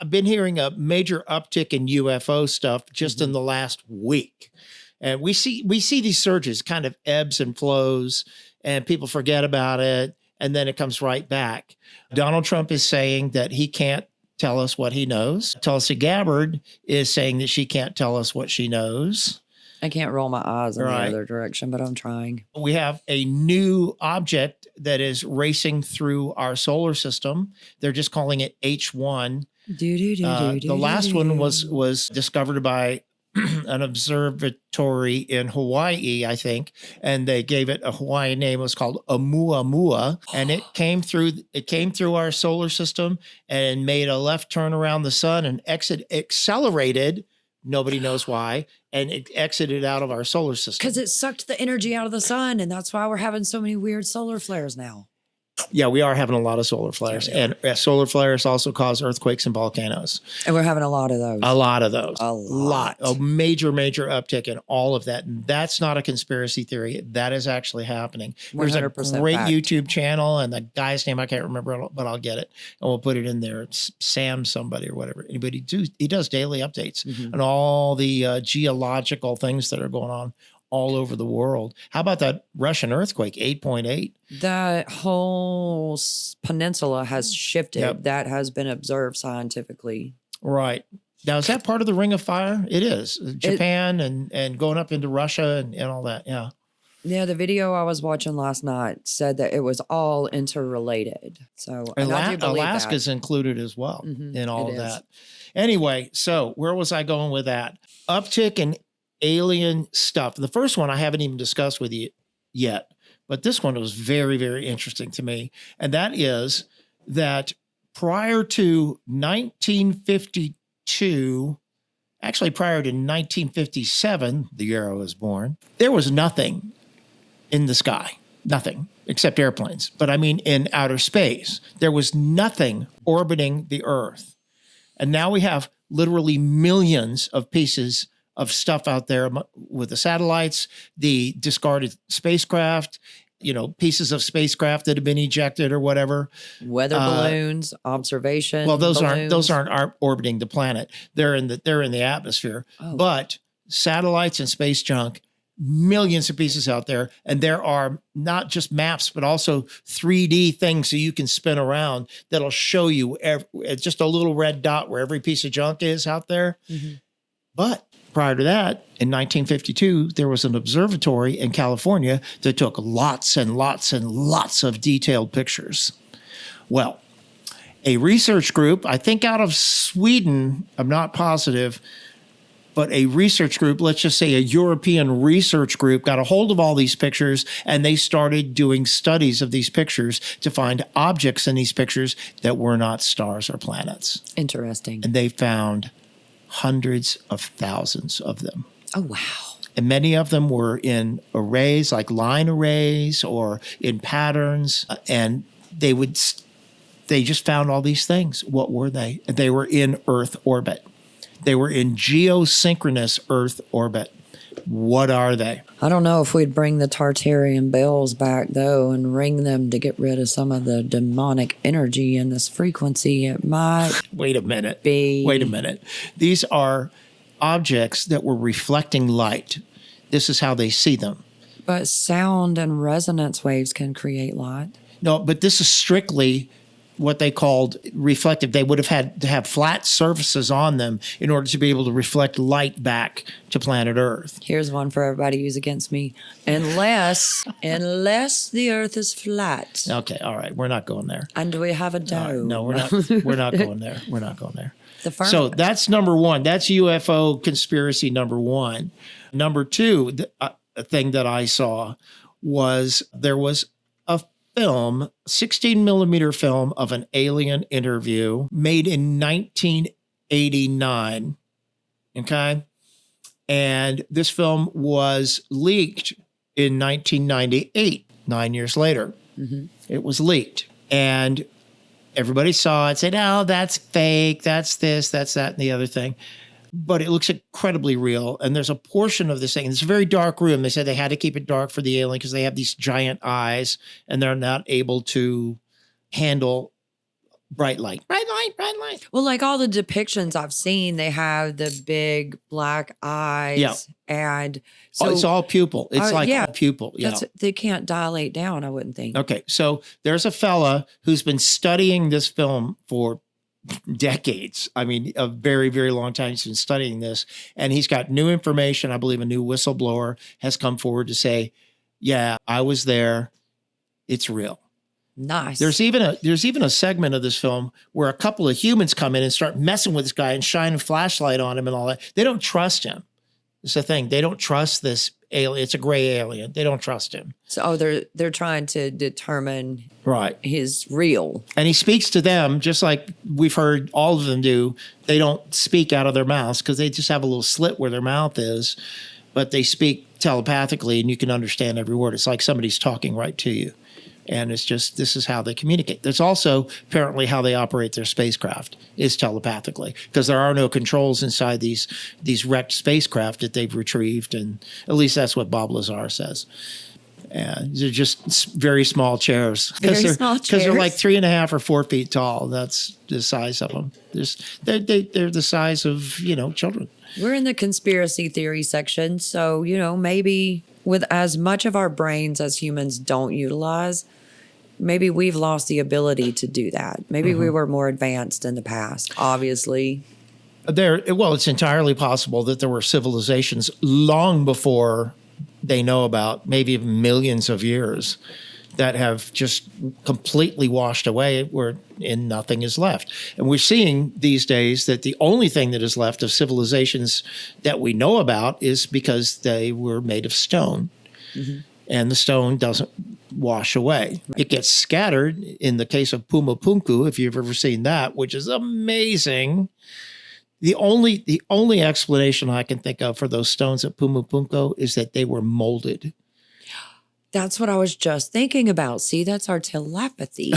Speaker 4: a major uptick in UFO stuff just in the last week. And we see these surges, kind of ebbs and flows, and people forget about it, and then it comes right back. Donald Trump is saying that he can't tell us what he knows. Tulsi Gabbard is saying that she can't tell us what she knows.
Speaker 5: I can't roll my eyes in the other direction, but I'm trying.
Speaker 4: We have a new object that is racing through our solar system. They're just calling it H1. The last one was discovered by an observatory in Hawaii, I think, and they gave it a Hawaiian name. It was called Oumuamua, and it came through our solar system and made a left turn around the sun and accelerated. Nobody knows why, and it exited out of our solar system
Speaker 5: because it sucked the energy out of the sun, and that's why we're having so many weird solar flares now.
Speaker 4: Yeah, we are having a lot of solar flares. And solar flares also cause earthquakes and volcanoes.
Speaker 5: And we're having a lot of those.
Speaker 4: A lot of those.
Speaker 5: A lot.
Speaker 4: A major uptick in all of that. And that's not a conspiracy theory. That is actually happening. There's a
Speaker 5: 100%
Speaker 4: great
Speaker 5: fact.
Speaker 4: YouTube channel, and the guy's name I can't remember, but I'll get it. And we'll put it in there. It's Sam somebody or whatever. Anybody he does daily updates on all the geological things that are going on all over the world. How about that Russian earthquake, 8.8?
Speaker 5: That whole peninsula has shifted.
Speaker 4: Yep.
Speaker 5: That has been observed scientifically.
Speaker 4: Right. Now, is that part of the Ring of Fire? It is. Japan and going up into Russia and all that. Yeah.
Speaker 5: Yeah, the video I was watching last night said that it was all interrelated. So and I do believe
Speaker 4: Alaska's
Speaker 5: that.
Speaker 4: included as well in all
Speaker 5: it
Speaker 4: of
Speaker 5: is.
Speaker 4: that. Anyway, so where was I going with that? Uptick in alien stuff. The first one I haven't even discussed with you yet, but this one was very, very interesting to me. And that is that prior to 1952, actually prior to 1957, the year I was born, there was nothing in the sky, nothing except airplanes. But I mean, in outer space, there was nothing orbiting the Earth. And now we have literally millions of pieces of stuff out there with the satellites, the discarded spacecraft, pieces of spacecraft that have been ejected or whatever.
Speaker 5: Weather balloons, observation.
Speaker 4: Well, those
Speaker 5: balloons.
Speaker 4: aren't orbiting the planet. They're in the atmosphere.
Speaker 5: Oh.
Speaker 4: But satellites and space junk, millions of pieces out there, and there are not just maps, but also 3D things so you can spin around that'll show you just a little red dot where every piece of junk is out there. But prior to that, in 1952, there was an observatory in California that took lots and lots and lots of detailed pictures. Well, a research group, I think out of Sweden, I'm not positive, but a research group, let's just say a European research group, got a hold of all these pictures, and they started doing studies of these pictures to find objects in these pictures that were not stars or planets.
Speaker 5: Interesting.
Speaker 4: And they found hundreds of thousands of them.
Speaker 5: Oh, wow.
Speaker 4: And many of them were in arrays, like line arrays or in patterns. And they just found all these things. What were they? They were in Earth orbit. They were in geosynchronous Earth orbit. What are they?
Speaker 5: I don't know if we'd bring the Tartarian bells back, though, and ring them to get rid of some of the demonic energy in this frequency. It might
Speaker 4: Wait a minute.
Speaker 5: be.
Speaker 4: Wait a minute. These are objects that were reflecting light. This is how they see them.
Speaker 5: But sound and resonance waves can create light.
Speaker 4: No, but this is strictly what they called reflective. They would have had to have flat surfaces on them in order to be able to reflect light back to planet Earth.
Speaker 5: Here's one for everybody who's against me. Unless the Earth is flat.
Speaker 4: Okay, all right. We're not going there.
Speaker 5: And we have a dome.
Speaker 4: No, we're not. We're not going there. We're not going there.
Speaker 5: The firmament.
Speaker 4: So that's number one. That's UFO conspiracy number one. Number two, a thing that I saw was there was a film, 16 millimeter film of an alien interview made in 1989. Okay. And this film was leaked in 1998, 9 years later. It was leaked. And everybody saw it, said, oh, that's fake. That's this, that's that, and the other thing. But it looks incredibly real. And there's a portion of this thing. It's a very dark room. They said they had to keep it dark for the alien because they have these giant eyes and they're not able to handle bright light. Bright light, bright light.
Speaker 5: Well, like all the depictions I've seen, they have the big black eyes.
Speaker 4: Yeah.
Speaker 5: And
Speaker 4: So
Speaker 5: so
Speaker 4: it's all pupil. It's like
Speaker 5: yeah.
Speaker 4: all pupil. Yeah.
Speaker 5: they can't dilate down, I wouldn't think.
Speaker 4: Okay. So there's a fella who's been studying this film for decades. I mean, a very, very long time. He's been studying this, and he's got new information. I believe a new whistleblower has come forward to say, yeah, I was there. It's real.
Speaker 5: Nice.
Speaker 4: There's even a segment of this film where a couple of humans come in and start messing with this guy and shine a flashlight on him and all that. They don't trust him. It's the thing. They don't trust this alien. It's a gray alien. They don't trust him.
Speaker 5: So they're trying to determine
Speaker 4: Right.
Speaker 5: his real.
Speaker 4: And he speaks to them just like we've heard all of them do. They don't speak out of their mouths because they just have a little slit where their mouth is, but they speak telepathically and you can understand every word. It's like somebody's talking right to you. And it's just, this is how they communicate. That's also apparently how they operate their spacecraft, is telepathically, because there are no controls inside these wrecked spacecraft that they've retrieved. And at least that's what Bob Lazar says. And they're just very small chairs.
Speaker 5: Very small
Speaker 4: Because they're like
Speaker 5: chairs.
Speaker 4: 3.5 or 4 feet tall. That's the size of them. They're the size of, children.
Speaker 5: We're in the conspiracy theory section. So, maybe with as much of our brains as humans don't utilize, maybe we've lost the ability to do that. Maybe we were more advanced in the past, obviously.
Speaker 4: It's entirely possible that there were civilizations long before they know about, maybe even millions of years, that have just completely washed away and nothing is left. And we're seeing these days that the only thing that is left of civilizations that we know about is because they were made of stone. Mm-hmm. And the stone doesn't wash away. Right. It gets scattered in the case of Pumapunku, if you've ever seen that, which is amazing. The only explanation I can think of for those stones at Pumapunku is that they were molded.
Speaker 5: That's what I was just thinking about. See, that's our telepathy.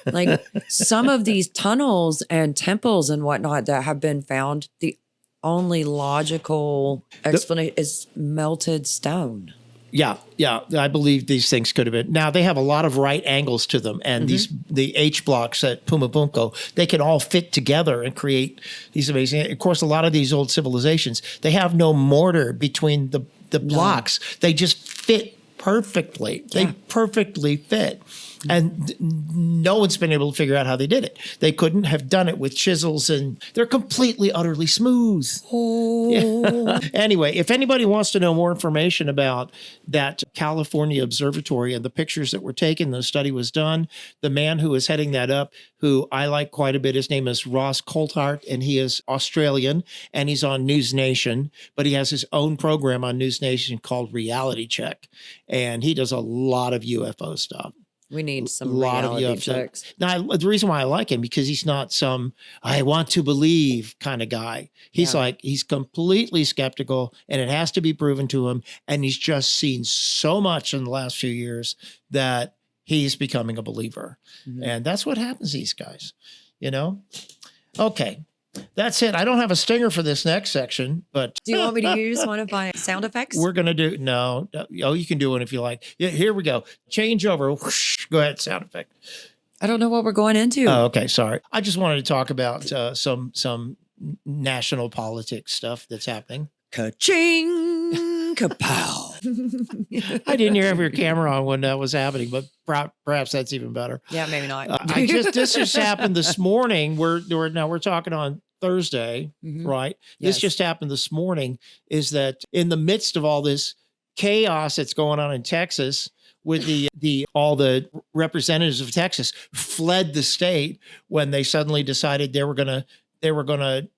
Speaker 5: Like some of these tunnels and temples and whatnot that have been found, the only logical explanation is melted stone.
Speaker 4: Yeah. I believe these things could have been. Now, they have a lot of right angles to them, and the H blocks at Pumapunku, they can all fit together and create these amazing. Of course, a lot of these old civilizations, they have no mortar between the blocks. They just fit perfectly. Yeah. They perfectly fit. And no one's been able to figure out how they did it. They couldn't have done it with chisels, and they're completely, utterly smooth.
Speaker 5: Oh.
Speaker 4: Yeah. Anyway, if anybody wants to know more information about that California observatory and the pictures that were taken, the study was done, the man who is heading that up, who I like quite a bit, his name is Ross Coulthart, and he is Australian, and he's on News Nation, but he has his own program on News Nation called Reality Check, and he does a lot of UFO stuff.
Speaker 5: We need some reality checks.
Speaker 4: Now, the reason why I like him, because he's not some I want to believe kind of guy. He's he's completely skeptical, and it has to be proven to him. And he's just seen so much in the last few years that he's becoming a believer. Mm-hmm. And that's what happens to these guys, Okay. That's it. I don't have a stinger for this next section, but...
Speaker 5: Do you want me to use one of my sound effects?
Speaker 4: We're going to do... No. Oh, you can do one if you like. Yeah, here we go. Change over. Whoosh, go ahead, sound effect.
Speaker 5: I don't know what we're going into.
Speaker 4: Oh, okay. Sorry. I just wanted to talk about some national politics stuff that's happening.
Speaker 5: Ka-ching! Kapow!
Speaker 4: I didn't have your camera on when that was happening, but perhaps that's even better.
Speaker 5: Yeah, maybe not.
Speaker 4: This just happened this morning. We're talking on Thursday, right?
Speaker 5: Yes.
Speaker 4: This just happened this morning, is that in the midst of all this chaos that's going on in Texas with all the representatives of Texas fled the state when they suddenly decided they were going to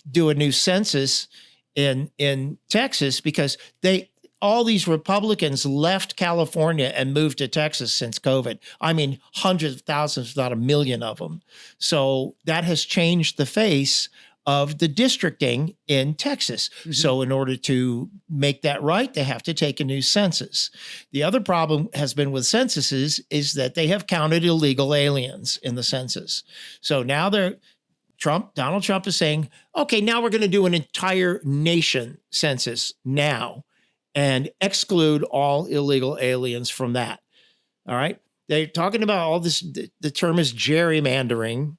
Speaker 4: do a new census in Texas, because all these Republicans left California and moved to Texas since COVID. I mean, hundreds of thousands, if not a million of them. So that has changed the face of the districting in Texas. Mm-hmm. So in order to make that right, they have to take a new census. The other problem has been with censuses is that they have counted illegal aliens in the census. So now Donald Trump is saying, okay, now we're going to do an entire nation census now, and exclude all illegal aliens from that. All right. They're talking about all this. The term is gerrymandering,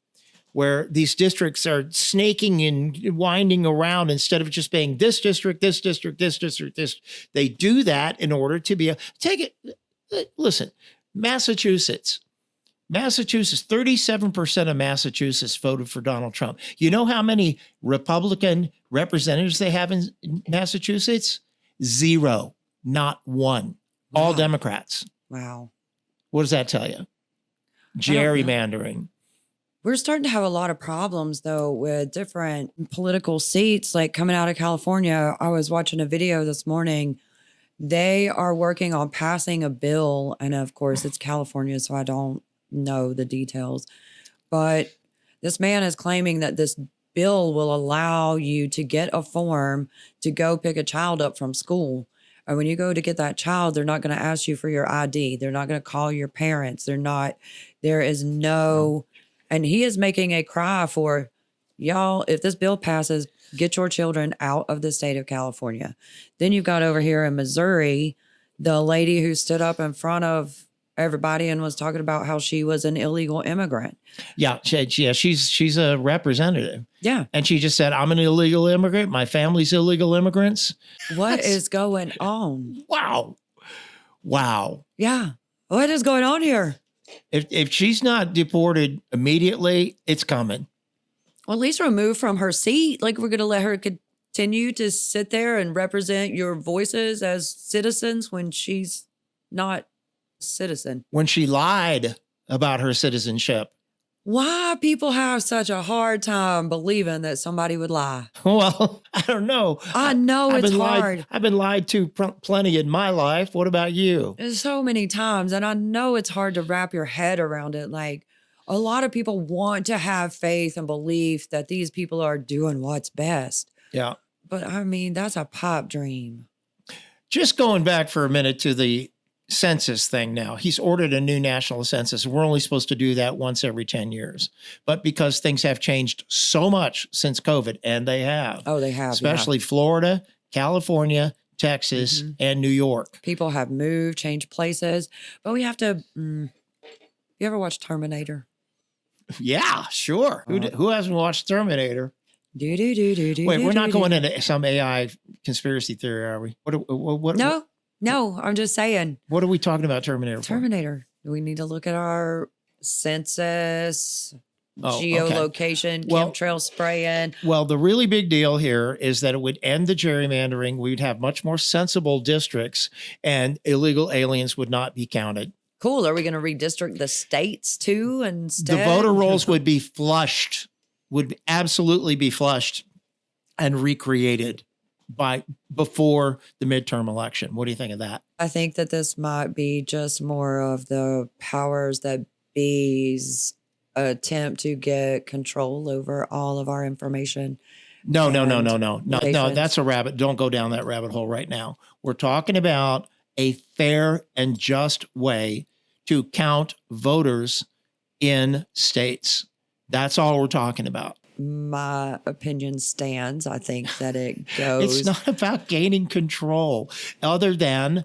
Speaker 4: where these districts are snaking and winding around instead of just being this district, this district, this district, this. They do that in order to be take it. Listen, Massachusetts, 37% of Massachusetts voted for Donald Trump. You know how many Republican representatives they have in Massachusetts? 0, not one. Wow. All Democrats.
Speaker 5: Wow.
Speaker 4: What does that tell you? Gerrymandering.
Speaker 5: We're starting to have a lot of problems, though, with different political seats. Like coming out of California, I was watching a video this morning. They are working on passing a bill. And of course, it's California, so I don't know the details. But this man is claiming that this bill will allow you to get a form to go pick a child up from school. And when you go to get that child, they're not going to ask you for your ID. They're not going to call your parents. There is no, and he is making a cry for y'all. If this bill passes, get your children out of the state of California. Then you've got over here in Missouri, the lady who stood up in front of everybody and was talking about how she was an illegal immigrant.
Speaker 4: Yeah, she's a representative.
Speaker 5: Yeah.
Speaker 4: And she just said, I'm an illegal immigrant. My family's illegal immigrants.
Speaker 5: What is going on?
Speaker 4: Wow.
Speaker 5: Yeah. What is going on here?
Speaker 4: If she's not deported immediately, it's coming.
Speaker 5: Well, at least remove from her seat. Like, we're going to let her continue to sit there and represent your voices as citizens when she's not a citizen.
Speaker 4: When she lied about her citizenship.
Speaker 5: Why people have such a hard time believing that somebody would lie?
Speaker 4: Well, I don't know.
Speaker 5: I know it's hard.
Speaker 4: I've been lied to plenty in my life. What about you?
Speaker 5: So many times. And I know it's hard to wrap your head around it. Like, a lot of people want to have faith and belief that these people are doing what's best.
Speaker 4: Yeah.
Speaker 5: But I mean, that's a pipe dream.
Speaker 4: Just going back for a minute to the census thing now. He's ordered a new national census. We're only supposed to do that once every 10 years. But because things have changed so much since COVID, and they have.
Speaker 5: Oh, they have.
Speaker 4: Especially Florida, California, Texas, and New York.
Speaker 5: People have moved, changed places. But we have to, you ever watch Terminator?
Speaker 4: Yeah, sure. Who hasn't watched Terminator?
Speaker 5: Wait,
Speaker 4: we're not going into some AI conspiracy theory, are we?
Speaker 5: No, I'm just saying.
Speaker 4: What are we talking about Terminator for?
Speaker 5: Terminator. We need to look at our census, geolocation, chemtrail spraying.
Speaker 4: Well, the really big deal here is that it would end the gerrymandering. We'd have much more sensible districts, and illegal aliens would not be counted.
Speaker 5: Cool. Are we going to redistrict the states too instead?
Speaker 4: The voter rolls would be flushed, would absolutely be flushed and recreated before the midterm election. What do you think of that?
Speaker 5: I think that this might be just more of the powers that be's attempt to get control over all of our information.
Speaker 4: No. That's a rabbit. Don't go down that rabbit hole right now. We're talking about a fair and just way to count voters in states. That's all we're talking about.
Speaker 5: My opinion stands. I think that it goes.
Speaker 4: It's not about gaining control, other than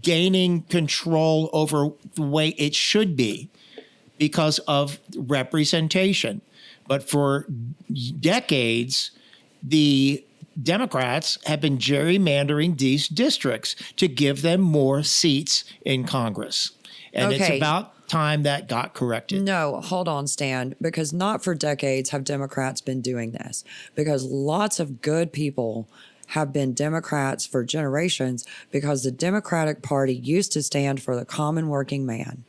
Speaker 4: gaining control over the way it should be because of representation. But for decades, the Democrats have been gerrymandering these districts to give them more seats in Congress. And it's about time that got corrected.
Speaker 5: No, hold on, Stan, because not for decades have Democrats been doing this, because lots of good people have been Democrats for generations, because the Democratic Party used to stand for the common working man.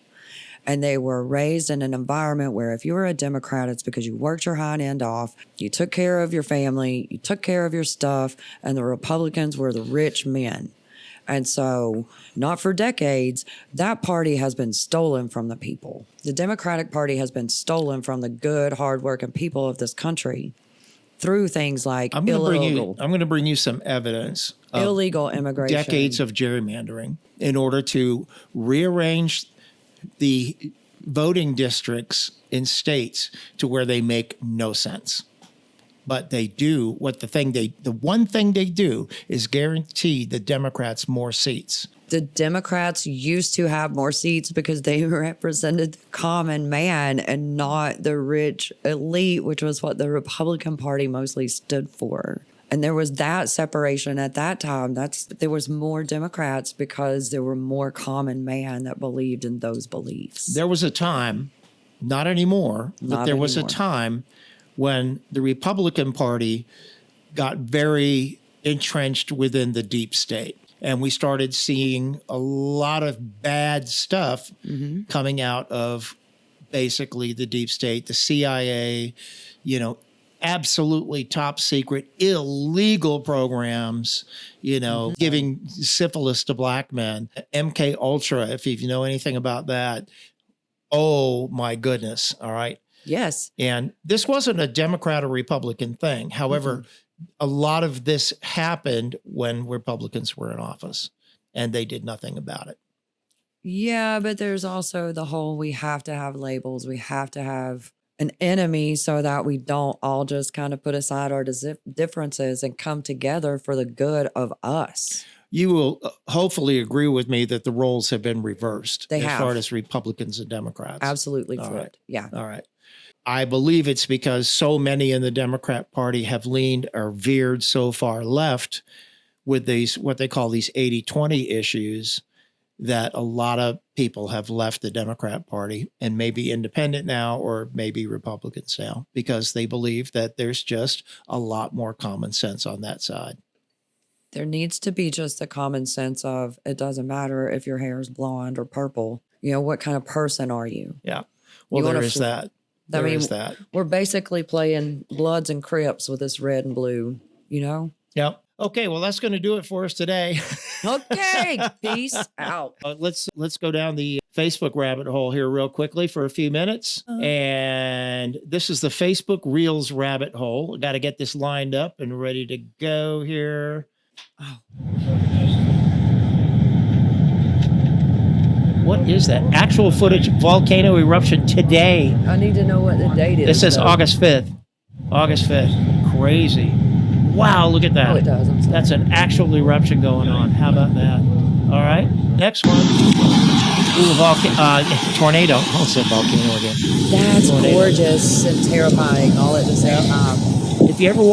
Speaker 5: And they were raised in an environment where if you were a Democrat, it's because you worked your hind end off, you took care of your family, you took care of your stuff, and the Republicans were the rich men. And so, not for decades, that party has been stolen from the people. The Democratic Party has been stolen from the good, hardworking people of this country through things like
Speaker 4: I'm going to bring you some evidence of
Speaker 5: illegal immigration,
Speaker 4: decades of gerrymandering in order to rearrange the voting districts in states to where they make no sense. But they do the one thing they do is guarantee the Democrats more seats.
Speaker 5: The Democrats used to have more seats because they represented the common man and not the rich elite, which was what the Republican Party mostly stood for. And there was that separation at that time. There was more Democrats because there were more common man that believed in those beliefs.
Speaker 4: There was a time, not anymore, but there was a time when the Republican Party got very entrenched within the deep state. And we started seeing a lot of bad stuff coming out of basically the deep state, the CIA, absolutely top secret, illegal programs, giving syphilis to black men. MK Ultra, if you know anything about that, oh my goodness, all right?
Speaker 5: Yes.
Speaker 4: And this wasn't a Democrat or Republican thing. However, a lot of this happened when Republicans were in office. and they did nothing about it.
Speaker 5: Yeah, but there's also the whole we have to have labels. We have to have an enemy so that we don't all just kind of put aside our differences and come together for the good of us.
Speaker 4: You will hopefully agree with me that the roles have been reversed
Speaker 5: They
Speaker 4: as
Speaker 5: have.
Speaker 4: far as Republicans and Democrats.
Speaker 5: Absolutely
Speaker 4: All
Speaker 5: flipped. Yeah.
Speaker 4: All right. I believe it's because so many in the Democrat Party have leaned or veered so far left with these, what they call these 80-20 issues, that a lot of people have left the Democrat Party and may be independent now or maybe Republicans now because they believe that there's just a lot more common sense on that side.
Speaker 5: There needs to be just the common sense of it doesn't matter if your hair is blonde or purple. You know, what kind of person are you?
Speaker 4: Yeah. Well,
Speaker 5: You wanna
Speaker 4: there is that. There is that.
Speaker 5: We're basically playing Bloods and Crips with this red and blue, you know?
Speaker 4: Yep. Okay, well, that's going to do it for us today.
Speaker 5: Okay, peace out.
Speaker 4: Let's go down the Facebook rabbit hole here real quickly for a few minutes. And this is the Facebook Reels rabbit hole. Got to get this lined up and ready to go here.
Speaker 5: Oh.
Speaker 4: What is that? Actual footage, volcano eruption today.
Speaker 5: I need to know what the date is.
Speaker 4: It says
Speaker 5: though.
Speaker 4: August 5th. August 5th. Crazy. Wow, look at that.
Speaker 5: Oh, it does. I'm sorry.
Speaker 4: That's an actual eruption going on. How about that? All right, next one. Ooh, tornado. I almost said volcano again.
Speaker 5: That's
Speaker 4: Tornado.
Speaker 5: gorgeous and terrifying all at the same time.
Speaker 4: If you ever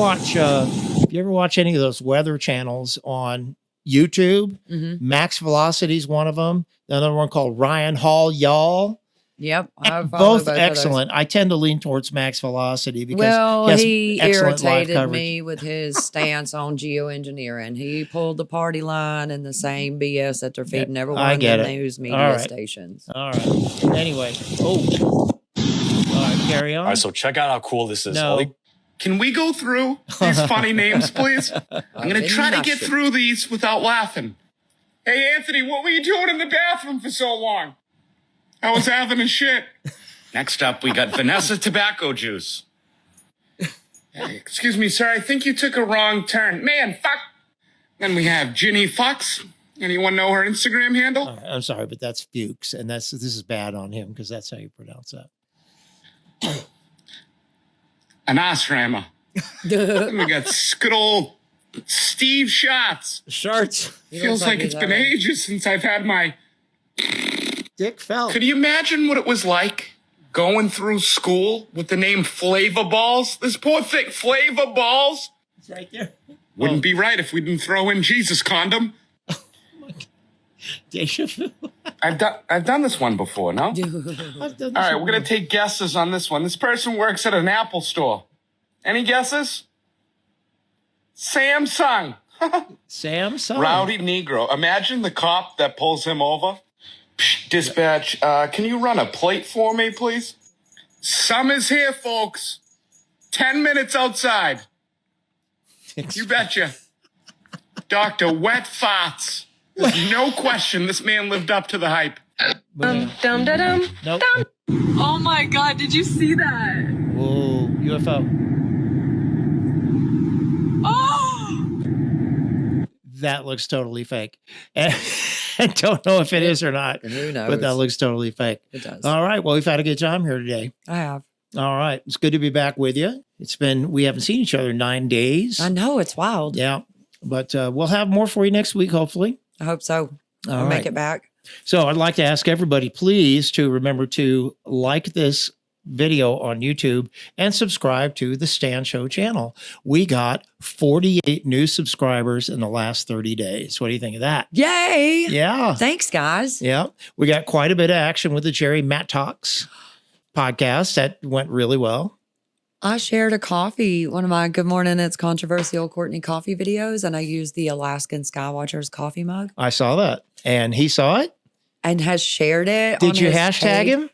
Speaker 4: watch any of those weather channels on YouTube, Max Velocity is one of them. Another one called Ryan Hall, y'all.
Speaker 5: Yep. I follow
Speaker 4: Both
Speaker 5: of those.
Speaker 4: excellent. I tend to lean towards Max Velocity because
Speaker 5: Well,
Speaker 4: has
Speaker 5: he
Speaker 4: excellent live
Speaker 5: irritated
Speaker 4: coverage.
Speaker 5: me with his stance on geoengineering. He pulled the party line and the same BS that they're feeding everyone
Speaker 4: I
Speaker 5: in
Speaker 4: get
Speaker 5: the
Speaker 4: it.
Speaker 5: news media
Speaker 4: All right.
Speaker 5: stations.
Speaker 4: All right. Anyway. Oh. All right, carry on.
Speaker 6: All right, so check out how cool this is.
Speaker 4: No.
Speaker 7: Can we go through these funny names, please? I'm going to try to get through these without laughing. Hey, Anthony, what were you doing in the bathroom for so long? I was having a shit.
Speaker 2: Next up, we got Vanessa Tobacco Juice.
Speaker 7: Hey, excuse me, sir. I think you took a wrong turn. Man, fuck. Then we have Ginny Fox. Anyone know her Instagram handle?
Speaker 4: All right, I'm sorry, but that's Fuchs, and this is bad on him because that's how you pronounce that.
Speaker 7: An Osramer. Then we got good old Steve Schatz.
Speaker 4: Shirts.
Speaker 7: Feels like it's been ages since I've had my...
Speaker 4: Dick Phelps.
Speaker 7: Could you imagine what it was like going through school with the name Flavor Balls? This poor thing, Flavor Balls.
Speaker 4: It's right there.
Speaker 7: Wouldn't be right if we didn't throw in Jesus condom.
Speaker 4: Deja vu.
Speaker 7: I've done this one before, no?
Speaker 4: I've done this
Speaker 7: All right,
Speaker 4: one.
Speaker 7: we're gonna take guesses on this one. This person works at an Apple store. Any guesses? Samsung.
Speaker 4: Samsung.
Speaker 7: Rowdy Negro. Imagine the cop that pulls him over. Psh, dispatch, can you run a plate for me, please? Summer's here, folks. 10 minutes outside. You betcha. Dr. Wet Farts. There's no question this man lived up to the hype.
Speaker 8: Dum-da-dum.
Speaker 4: Nope.
Speaker 8: Oh my God, did you see that?
Speaker 4: Whoa, UFO.
Speaker 8: Oh!
Speaker 4: That looks totally fake. And I don't know if it is or not.
Speaker 5: Who knows?
Speaker 4: But that looks totally fake.
Speaker 5: It does.
Speaker 4: All right. Well, we've had a good time here today.
Speaker 5: I have.
Speaker 4: All right. It's good to be back with you. We haven't seen each other in 9 days.
Speaker 5: I know, it's wild.
Speaker 4: Yeah. But we'll have more for you next week, hopefully.
Speaker 5: I hope so.
Speaker 4: All
Speaker 5: I'll
Speaker 4: right.
Speaker 5: make it back.
Speaker 4: So I'd like to ask everybody, please, to remember to like this video on YouTube and subscribe to the Stan Show channel. We got 48 new subscribers in the last 30 days. What do you think of that?
Speaker 5: Yay!
Speaker 4: Yeah.
Speaker 5: Thanks, guys.
Speaker 4: Yeah. We got quite a bit of action with the Jerry Matt Talks podcast. That went really well.
Speaker 5: I shared a coffee, one of my Good Morning It's Controversial Courtney coffee videos, and I used the Alaskan Skywatchers coffee mug
Speaker 4: I saw that. And he saw it.
Speaker 5: and has shared it.
Speaker 4: Did
Speaker 5: on
Speaker 4: you
Speaker 5: his
Speaker 4: hashtag
Speaker 5: page.
Speaker 4: him?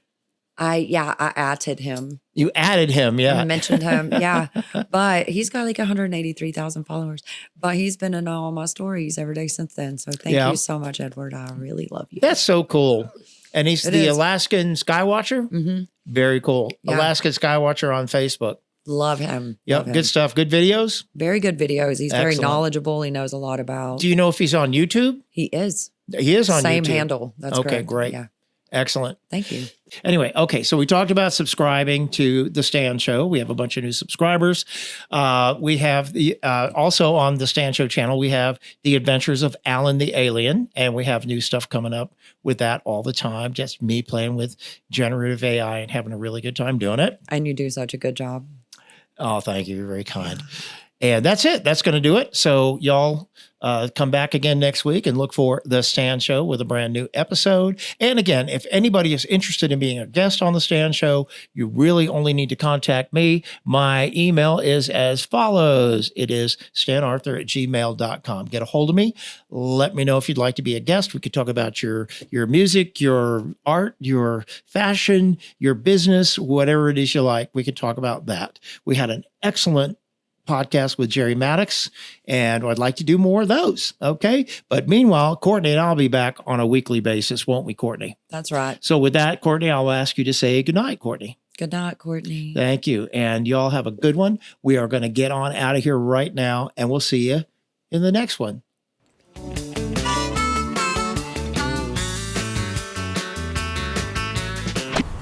Speaker 5: I added him.
Speaker 4: You added him. Yeah.
Speaker 5: I mentioned him. Yeah. But he's got like 183,000 followers. But he's been in all my stories every day since then. So thank
Speaker 4: Yeah.
Speaker 5: you so much, Edward. I really love you.
Speaker 4: That's so cool. And he's
Speaker 5: It
Speaker 4: the
Speaker 5: is.
Speaker 4: Alaskan Skywatcher.
Speaker 5: Mm-hmm.
Speaker 4: Very cool.
Speaker 5: Yeah.
Speaker 4: Alaskan Skywatcher on Facebook.
Speaker 5: Love him.
Speaker 4: Yep.
Speaker 5: Love him.
Speaker 4: Good stuff. Good videos.
Speaker 5: Very good videos. He's very
Speaker 4: Excellent.
Speaker 5: knowledgeable. He knows a lot about.
Speaker 4: Do you know if he's on YouTube?
Speaker 5: He is.
Speaker 4: He is on
Speaker 5: Same
Speaker 4: YouTube.
Speaker 5: handle. That's
Speaker 4: okay,
Speaker 5: correct.
Speaker 4: great.
Speaker 5: Yeah.
Speaker 4: Excellent.
Speaker 5: Thank you.
Speaker 4: Anyway, okay, so we talked about subscribing to The Stan Show. We have a bunch of new subscribers. We have the also on The Stan Show channel, we have The Adventures of Alan the Alien, and we have new stuff coming up with that all the time. Just me playing with generative AI and having a really good time doing it.
Speaker 5: And you do such a good job.
Speaker 4: Oh, thank you. You're very kind. And that's it. That's going to do it. So y'all come back again next week and look for The Stan Show with a brand new episode. And again, if anybody is interested in being a guest on The Stan Show, you really only need to contact me. My email is as follows. It is stanarthur@gmail.com. Get a hold of me. Let me know if you'd like to be a guest. We could talk about your music, your art, your fashion, your business, whatever it is you like. We could talk about that. We had an excellent podcast with Jerry Maddox, and I'd like to do more of those. Okay. But meanwhile, Courtney and I'll be back on a weekly basis, won't we, Courtney?
Speaker 5: That's right.
Speaker 4: So with that, Courtney, I'll ask you to say goodnight, Courtney.
Speaker 5: Good night, Courtney.
Speaker 4: Thank you. And y'all have a good one. We are going to get on out of here right now, and we'll see you in the next one.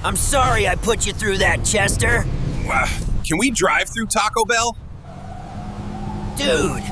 Speaker 9: I'm sorry I put you through that, Chester.
Speaker 10: Can we drive through Taco Bell?
Speaker 9: Dude,